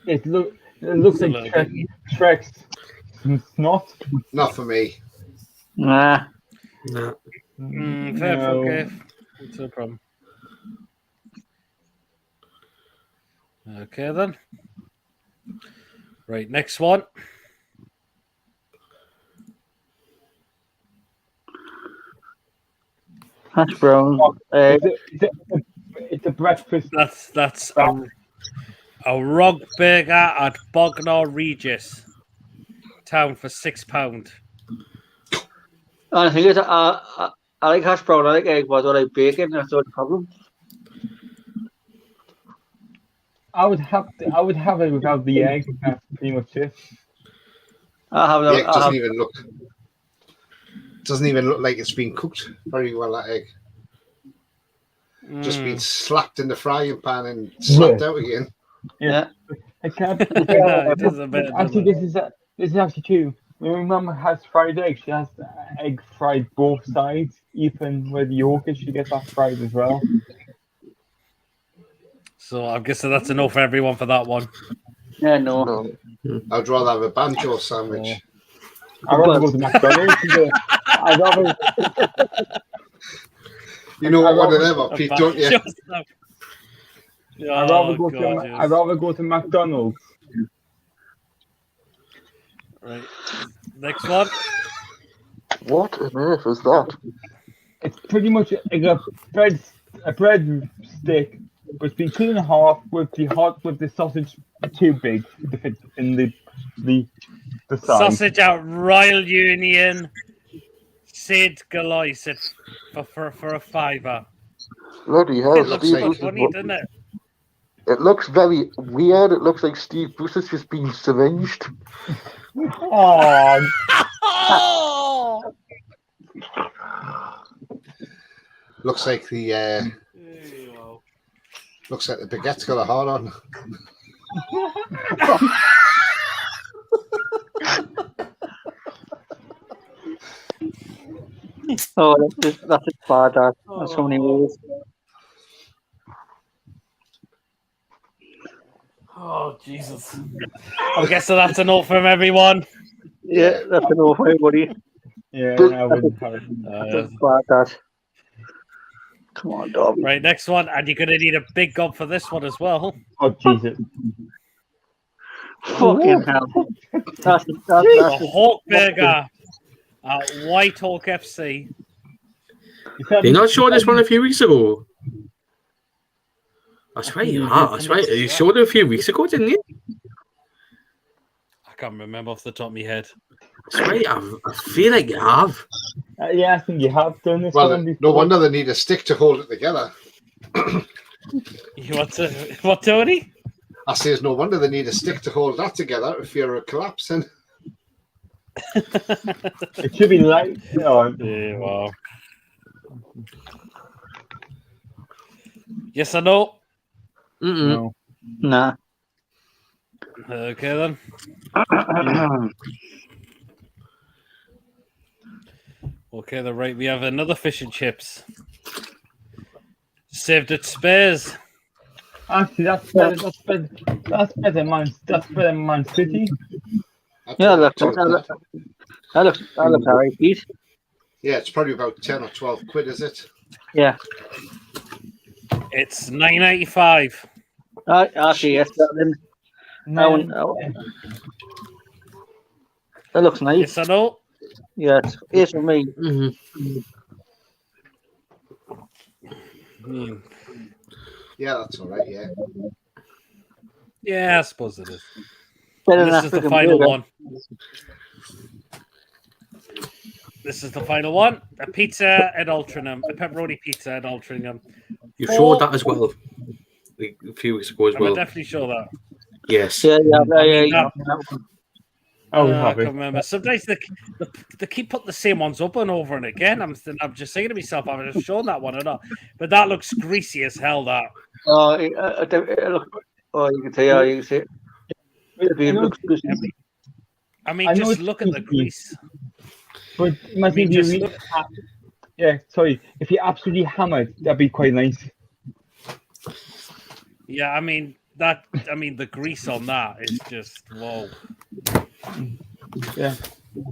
It looks a like little bit. Shrek's snot. Not for me. Nah. Nah. Fair, No. okay. It's no problem. Okay, then. Right, next one. Hash browns. It's a breakfast. That's a rug burger at Bognor Regis town for £6. And the thing is, I like hash brown, I like egg, but I don't like bacon. That's not the problem. I would have it without the egg. That's pretty much it. The egg doesn't even look like it's been cooked very well. That egg just been slapped in the frying pan and slapped out again. Yeah. I can't. It does a bit, Actually, this is actually true. When my mum has fried eggs, she has the egg fried both sides, even where the yolk is. She gets that fried as well. So I'm guessing that's a no for everyone for that one. Yeah, no. I'd rather have a banjo sandwich. I'd rather go to McDonald's. I'd rather. You know what of them, Pete, don't you? I'd rather go to McDonald's. Right. Next one. What on earth is that? It's pretty much like a bread stick, but it's been cut in half with the sausage too big to fit in the size. Sausage out Royal Union. Sid Galois said for a £5. Bloody hell, It looks Steve like Bruce funny, doesn't it? It looks very weird. It looks like Steve Bruce has just been syringed. Oh, Looks like the baguette's got a heart on. Oh, that's a bad. That's so many ways. Oh, Jesus. I guess so that's a no from everyone. Yeah, that's a no for everybody. yeah, I wouldn't have it. That's bad. Come on, Dobby. Right, next one. And you're going to need a big gob for this one as well. Oh, Jesus. Fucking hell. That's The Hawk Burger at White Hawk FC. Did you not show this one a few weeks ago? That's right, you have. That's right. You showed it a few weeks ago, didn't you? I can't remember off the top of my head. That's right. I feel like you have. Yeah, I think you have done this Well, one before. no wonder they need a stick to hold it together. You want to, what, Tony? I say it's no wonder they need a stick to hold that together if you're collapsing. It should be light. No. Yeah, wow. Yes or no? No. Nah. Okay then. Okay, then right. We have another fish and chips. Saved at Spurs. Actually, that's better than Man City. Yeah, that looks alright, Pete. Yeah, it's probably about 10 or 12 quid, is it? Yeah. It's $9.95. Actually, yes, that looks nice. Yes or no? Yeah, it's for me. Yeah, that's all right, yeah. Yeah, I suppose it is. Better than This is the African final burger. one. This is the final one. A pizza at Altrincham. A pepperoni pizza at Altrincham. You showed that as well a few weeks ago as I'm well. definitely sure that. Yes. Yeah. Oh, I have can it. remember. Sometimes they keep putting the same ones up and over and again. I'm just saying to myself, I've just shown that one or not. But that looks greasy as hell, that. Oh, you can say, you can say. It looks good. I mean, I know just it's look at the greasy. grease. But imagine if just you look- if you absolutely hammered, that'd be quite nice. Yeah, I mean, the grease on that is just, whoa. Yeah.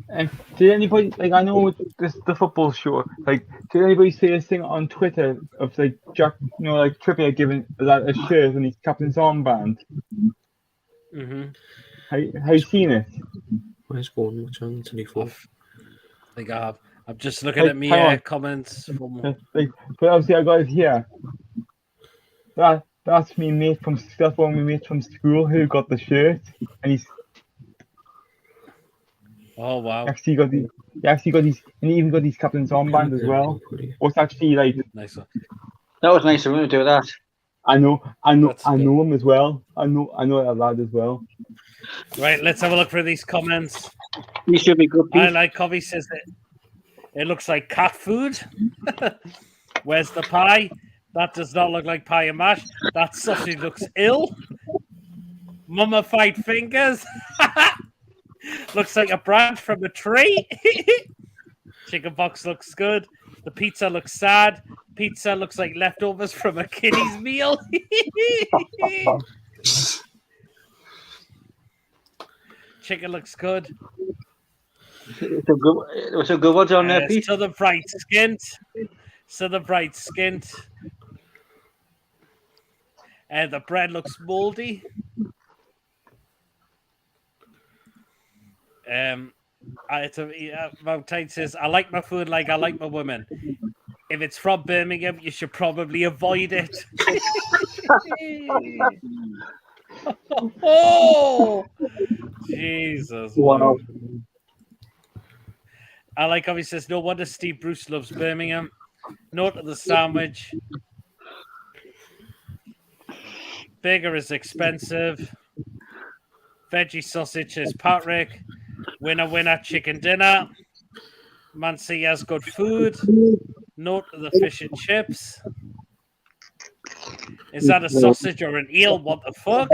And did anybody I know the football show? Did anybody see this thing on Twitter of Jack, Trippier giving a shirt and his captain's armband? Mm-hmm. Have you seen it? Where's going? Which one? 24. I think I have. I'm just looking Hey, at me hang on. comments. From... Like, but obviously I got it here. That's one of my mates from school who got the shirt, and he's Oh wow, actually got the he actually got these, and he even got these captain's armband as well. What's actually like, nice one. That was nice of him to do that. I know That's good. him as well. I know that lad as well. Right, let's have a look for these comments. You should be good, I Pete. like Covey says it looks like cat food. Where's the pie? That does not look like pie and mash. That sausage looks ill. Mummified fingers. Looks like a branch from a tree. Chicken box looks good. The pizza looks sad. Pizza looks like leftovers from a kiddie's meal. Chicken looks good. There was some good ones on there, Pete. Southern fried skint. Southern fried skint. And the bread looks moldy. Mountain says, I like my food like I like my women. If it's from Birmingham, you should probably avoid it. Oh, Jesus. Wow. I like how he says, no wonder Steve Bruce loves Birmingham. Note of the sandwich. Burger is expensive. Veggie sausage is Patrick. Winner, winner, chicken dinner. Mancy has good food. Note of the fish and chips. Is that a sausage or an eel? What the fuck?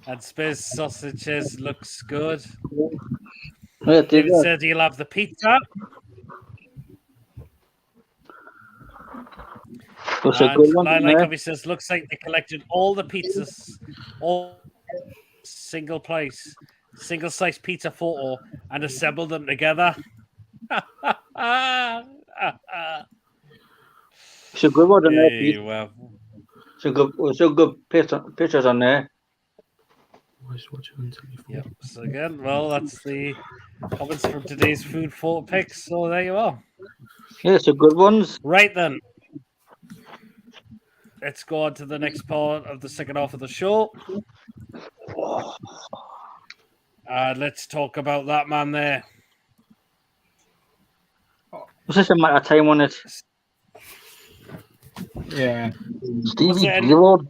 And Spiz sausages looks good. David said he'll have the pizza. That's a good one. Like he says, looks like they collected all the pizzas, all single slice pizza photo, and assembled them together. It's a good one on there, Pete. Well. Some good pictures on there. Yep. So again, well, that's the comments from today's food photo pics. So there you are. Yeah, some good ones. Right then. Let's go on to the next part of the second half of the show. Let's talk about that man there. Was this a matter of time on it? Yeah. Stevie Gaylord.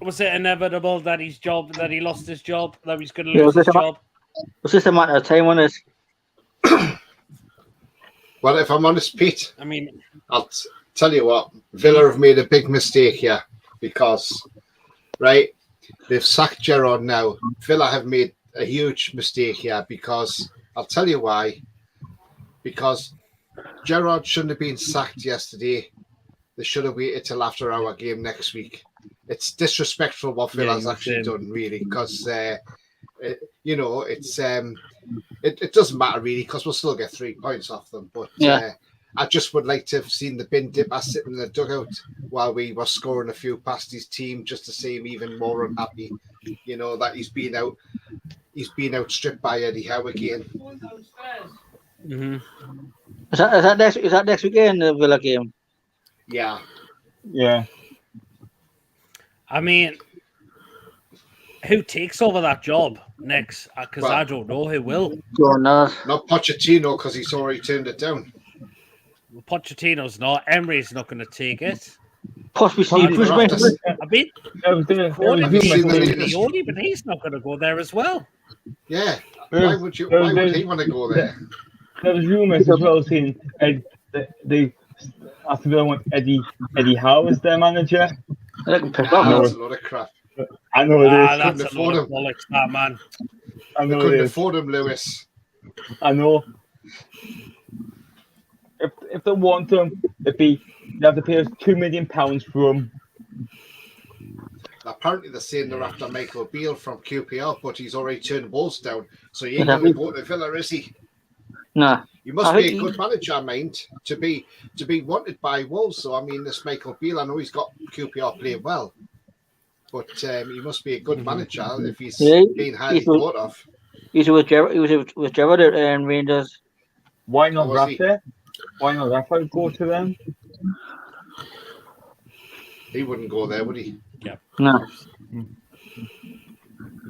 Was it inevitable that he lost his job, that he's going to lose his job? Was this a matter of time on it? Well, if I'm honest, Pete, I mean, I'll tell you what, Villa have made a big mistake here because, right, they've sacked Gerrard now. Villa have made a huge mistake here because I'll tell you why. Because Gerrard shouldn't have been sacked yesterday. They should have waited till after our game next week. It's disrespectful what Villa's actually done, really, because you know it doesn't matter really because we'll still get 3 points off them. But I just would like to have seen the bin dipper sitting in the dugout while we were scoring a few past his team, just to see him even more unhappy. You know that he's been outstripped by Eddie Howe again. mm-hmm. Is that next weekend, the Villa game? Yeah. Yeah. I mean, who takes over that job next? Because I don't know who will. Not Pochettino, because he's already turned it down. Well, Pochettino's not. Emery's not going to take it. Possibly Steve Bruce. I mean, Pioli, but he's not going to go there as well. Yeah. Why would he want to go there? There was rumours as well saying they after they want Eddie Howe as their manager. That's a lot of crap. I know it is. That's a lot of bollocks, that man. I know they couldn't afford him, Lewis. I know. If they want him, they have to pay us £2 million for him. Apparently, they're saying they're after Michael Beale from QPR, but he's already turned Wolves down, so he ain't going to go to Villa, is he? No. You must be a good manager, I mean, to be wanted by Wolves. So I mean, this Michael Beale, I know he's got QPR playing well. but he must be a good manager if he's Yeah, being highly he's with- thought of. He was with Gerrard at Rangers. Why not was he? Rafa? Why not Rafa go to them? He wouldn't go there, would he? No.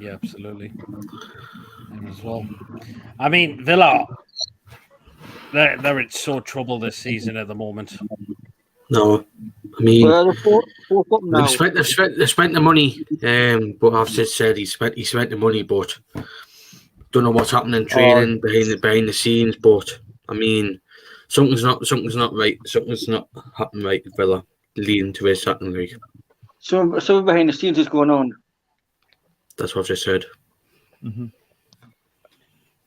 Yeah, absolutely. Him as well. I mean, Villa, they're in so trouble this season at the moment. No, I mean, Well, they're fourth up now. they've spent the money, but I've just said he spent the money, but don't know what's happening in training behind the scenes. But I mean, something's not right. Something's not happening right with Villa leading to his second league. Something behind the scenes is going on. That's what I've just said. Mm-hmm.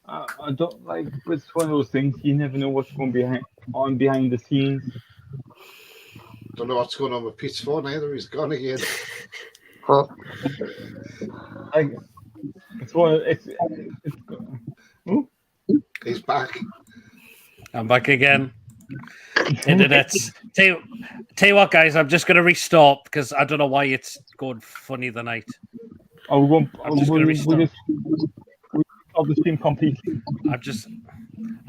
I don't like. It's one of those things you never know what's going behind the scenes. Don't know what's going on with Pete's phone either. He's gone again. Like it's one. It's He's back. I'm back again. Internet's. Tell you what, guys, I'm just going to restart because I don't know why it's going funny the night. I'm just gonna restart. Of the stream completely.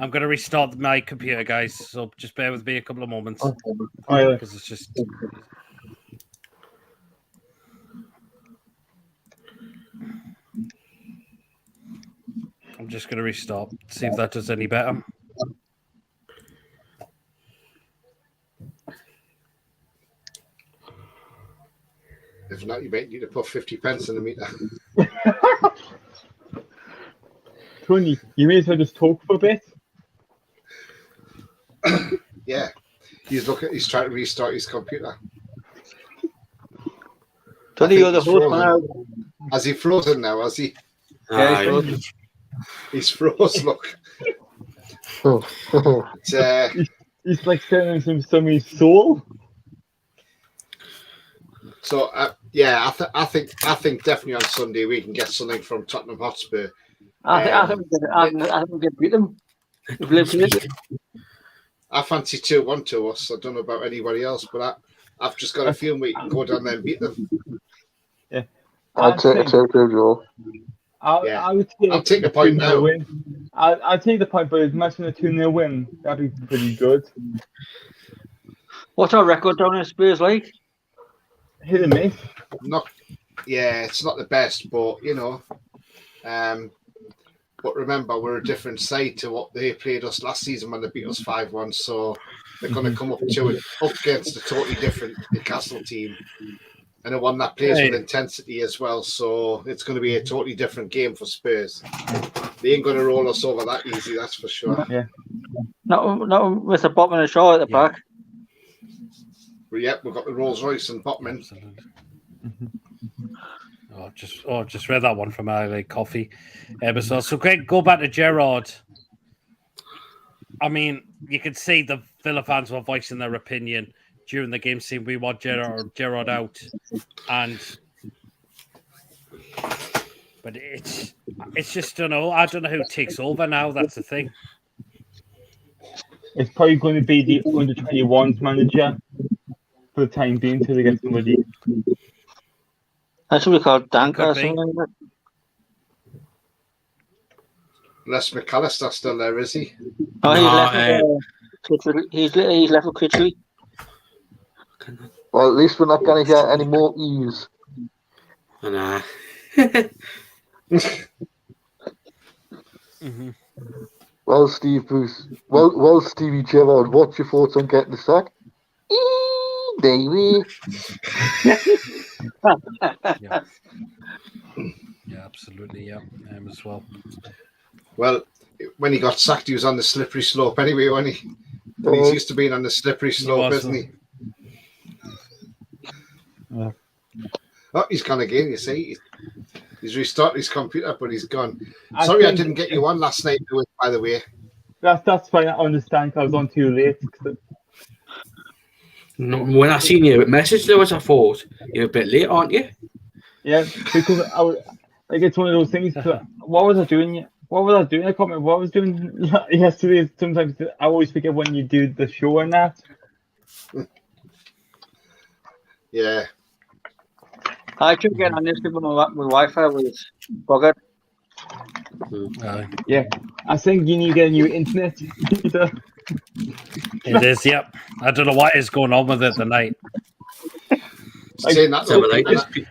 I'm going to restart my computer, guys. So just bear with me a couple of moments Yeah. because it's just. I'm just going to restart. See if that does any better. If not, you might need to put 50 pence in the meter. Tony, you may as well just talk for a bit. Yeah. He's trying to restart his computer. Tony, you're the he's host frozen. now. Has he frozen now? Has he? Yeah, Aye. he's He's froze. Look. It's, He's like selling some of his soul. so yeah, I think definitely on Sunday we can get something from Tottenham Hotspur. I think we can beat them. We've lived here. I fancy 2-1 to us. I don't know about anybody else, but I've just got a feeling we can go down there and beat them. Yeah. I'd take a 2-2 I would take I'll take the point now. win. I'd take the point, but imagine a 2-0 win. That'd be pretty good. What's our record down in Spurs like? Hit and miss. It's not the best, but you know. But remember, we're a different side to what they played us last season when they beat us 5-1. So they're going to come up against a totally different Newcastle team, and a one that plays with intensity as well. So it's going to be a totally different game for Spurs. They ain't going to roll us over that easy, that's for sure. Yeah. Not with the Botman and Shaw at the back. But yep, we've got the Rolls Royce and Botman. Absolutely. Just read that one from my coffee episode. So Greg, go back to Gerrard. I mean, you could see the Villa fans were voicing their opinion during the game, saying we want Gerrard out, but it's just I don't know who takes over now. That's the thing. It's probably going to be the under 21s manager for the time being until they get somebody. That's what we call Dank or Could be. something like that. Unless McAllister's still there, is he? Oh, he's left with Critchley. Well, at least we're not going to get any more E's. And Mm-hmm. Well, Steve Bruce. Well, Stevie Gerrard, what's your thoughts on getting the sack? Baby. Yeah, absolutely. Yeah, as well. Well, when he got sacked, he was on the slippery slope anyway, wasn't he? He's used to being on the slippery slope, isn't he? Yeah. Oh, he's gone again, you see. He's restarted his computer, but he's gone. I Sorry, I think- didn't get you on last night, by the way. That's fine. I understand. 'Cause I was on too late. when I seen your message, there was I thought you're a bit late, aren't you? Yeah, because it's one of those things. What was I doing? I can't remember what I was doing yesterday. Sometimes I always forget when you do the show and that. Yeah. I keep getting on this with my Wi-Fi was buggered. Yeah, I think you need to get a new internet. It is, yep. I don't know what is going on with it tonight. Saying that, So, though, like, Peter,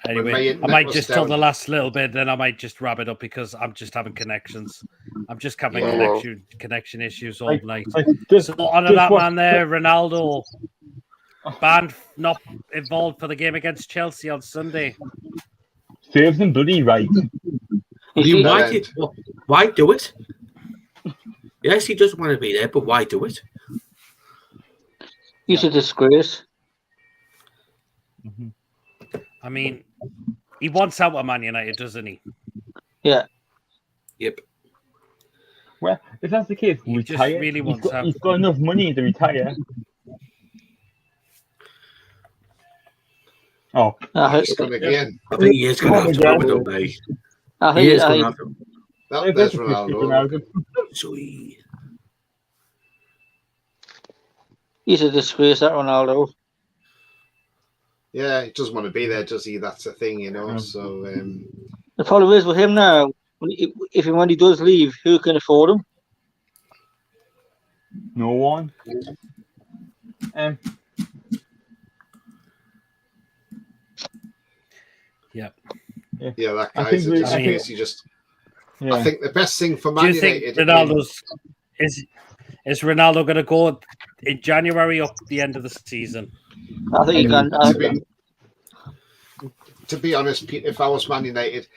Anyway, my I internet might was just tell down. the last little bit, then I might just wrap it up because I'm just having connections. I'm just having Yeah. connection issues all night. Just, So on just that watch- man there, Ronaldo, banned, not involved for the game against Chelsea on Sunday. serves him bloody right. I mean, Brilliant. why do it? Yes, he doesn't want to be there, but why do it? He's a disgrace. I mean, he wants out of Man United, doesn't he? Yeah. Yep. Well, if that's the case, He just retire. really wants out. He's got enough money to retire. Oh, I He's gone again. I think he is going to have to wrap it up, mate. He is going to have to. There's Ronaldo. Sweet. he's a disgrace, that Ronaldo. Yeah, he doesn't want to be there, does he? That's the thing, you know. No. So The problem is with him now, if and when he does leave, who can afford him? no one. Yep. yeah, that I guy's think a we- disgrace. He just. Yeah. I think the best thing for Do Man you think United. Ronaldo's is Ronaldo going to go in January or the end of the season? I think he can. To be honest, Pete, if I was Man United,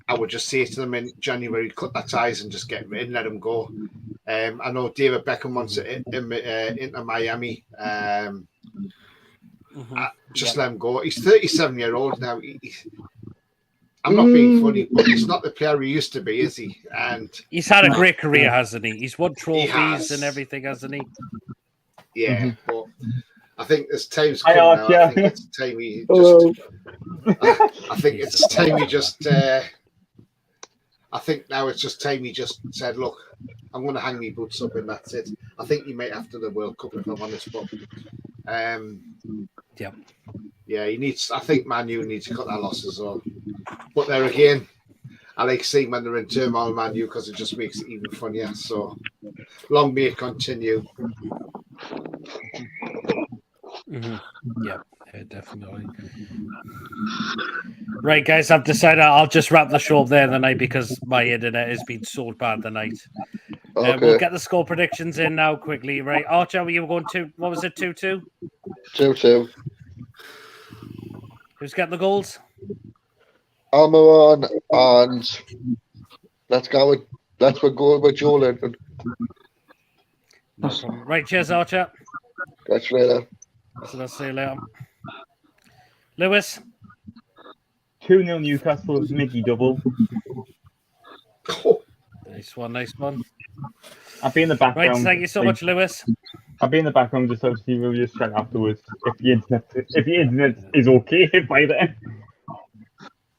I would just say to them in January, cut their ties and just get rid and let them go. I know David Beckham wants it into Miami. Just let him go. He's 37-year-old now. I'm not being funny, but he's not the player he used to be, is he? And He's had a great career, hasn't he? He's won trophies has. and everything, hasn't he? yeah, but I think there's times Hi, come now. Archie. I think it's time he just. I think it's time he just. I think now it's just time he just said, "Look, I'm going to hang my boots up, and that's it." I think he might after the World Cup, if I'm honest, but Yep. yeah, he needs. I think Man U needs to cut their losses off. But there again, I like seeing when they're in turmoil, Man U, because it just makes it even funnier. So long may it continue. Yep. Yeah, definitely. Right, guys, I've decided I'll just wrap the show up there tonight because my internet has been so bad tonight. Okay. We'll get the score predictions in now quickly, right? Archer, you were going to, what was it, 2-2? 2-2. Who's getting the goals? Almiron and let's go with Joe Linton. No problem. Right, cheers, Archer. Catch you later. So I'll see you later. Lewis? 2-0 Newcastle, Mickey double. Nice one, nice one. I'll be in the Right, background. thank you so much, Lewis. I'll be in the background just obviously we'll just chat afterwards if the internet is okay by then.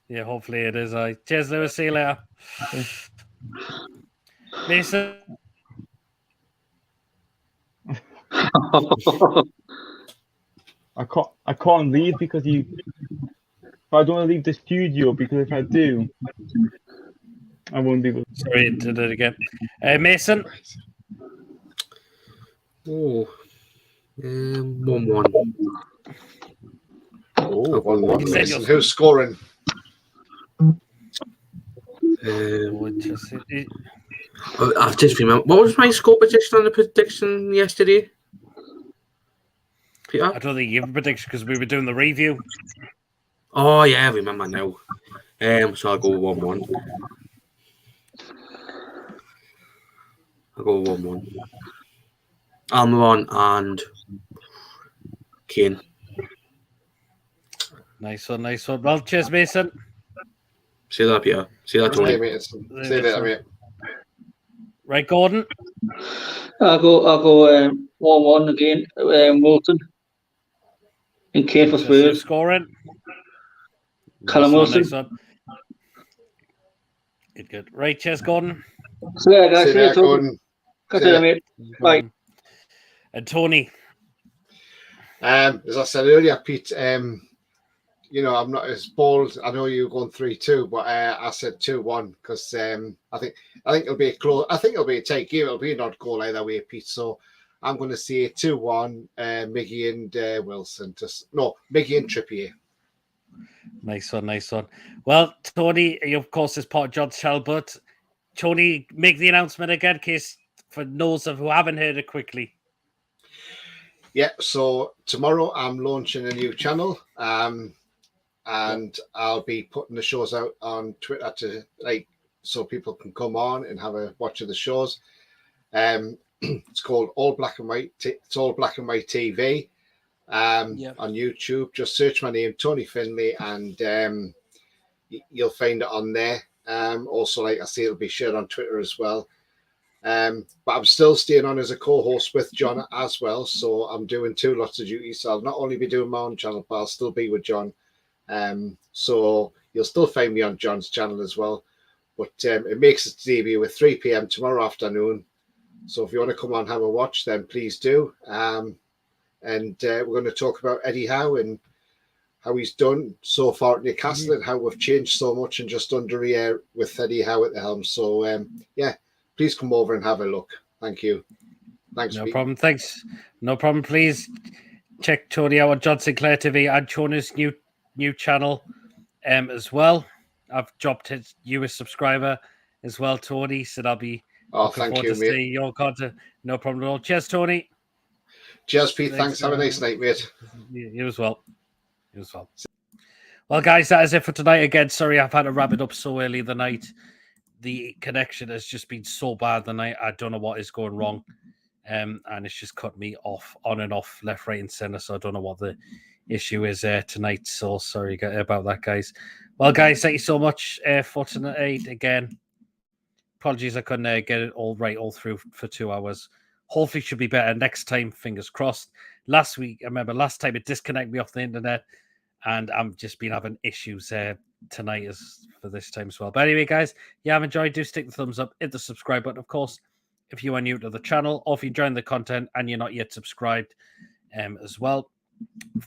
Yeah, hopefully it is. Cheers, Lewis. See you later. Mason? I can't leave because I don't want to leave the studio because if I do, I won't be able to. Sorry, did it again. Mason? Oh, 1-1. Oh, 1-1. You said Mason. you're- Who's scoring? I've just remembered. What was my score prediction on the prediction yesterday? Peter? I don't think you have a prediction because we were doing the review. Oh, yeah, I remember now. So I'll go 1-1. I'll go 1-1. Almiron and Kane. Nice one, nice one. Well, cheers, Mason. See that, Peter. See that, See you, Tony. mate. See you later, mate. Right, Gordon? I'll go 1-1 again. Wilton. And Kane for Just who's Spurs. scoring? Callum Wilson. Nice one. Good. Right, cheers, Gordon. So yeah, guys. See you See you later, Gordon. Catch you later, mate. Bye. And Tony. As I said earlier, Pete, I'm not as bold. I know you're going 3-2, but I said 2-1 because I think it'll be a close. I think it'll be a tight game. It'll be an odd goal either way, Pete. So I'm going to say 2-1. Miggy and Wilson. Miggy and Trippier. Nice one. Well, Tony, of course, is part of John's channel, but Tony, make the announcement again, in case for those of who haven't heard it quickly. Yeah. So tomorrow I'm launching a new channel. And I'll be putting the shows out on Twitter so people can come on and have a watch of the shows. It's called All Black and White. It's All Black and White TV on YouTube. Just search my name, Tony Finlay, and you'll find it on there. Also, like I say, it'll be shared on Twitter as well. But I'm still staying on as a co-host with John as well. So I'm doing 2 lots of duties. So I'll not only be doing my own channel, but I'll still be with John. So you'll still find me on John's channel as well, but it makes its debut at 3 p.m. tomorrow afternoon. So if you want to come on and have a watch, then please do. And we're going to talk about Eddie Howe and how he's done so far at Newcastle and how we've changed so much in just under a year with Eddie Howe at the helm. So please come over and have a look. Thank you. Thanks. No problem. Thanks. No problem. Please check Tony out on John Sinclair TV and Tony's new channel as well. I've dropped you a subscriber as well, Tony, so I'll be looking forward to see your content. No problem at all. Cheers, Tony. Cheers, Pete. Thanks. Have a nice night, mate. You as well. Well, guys, that is it for tonight. Again, sorry I've had to wrap it up so early in the night. The connection has just been so bad tonight. I don't know what is going wrong. And it's just cut me off, on and off, left, right, and center. So I don't know what the issue is tonight. So sorry about that, guys. Well, guys, thank you so much for tonight. Again, apologies I couldn't get it all right all through for 2 hours. Hopefully it should be better next time, fingers crossed. Last time it disconnected me off the internet, and I'm just been having issues tonight as for this time as well. But anyway, guys, I've enjoyed. Do stick the thumbs up, hit the subscribe button, of course, if you are new to the channel, or if you're enjoying the content and you're not yet subscribed as well.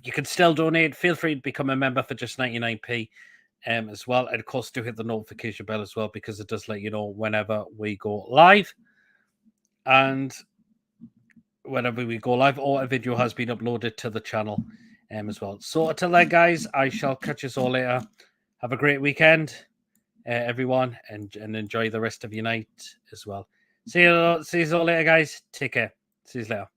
You can still donate. Feel free to become a member for just 99p as well. And of course, do hit the notification bell as well, because it does let you know whenever we go live. And whenever we go live or a video has been uploaded to the channel as well. So until then, guys, I shall catch you all later. Have a great weekend, everyone, and enjoy the rest of your night as well. See you all later, guys. Take care. See you later.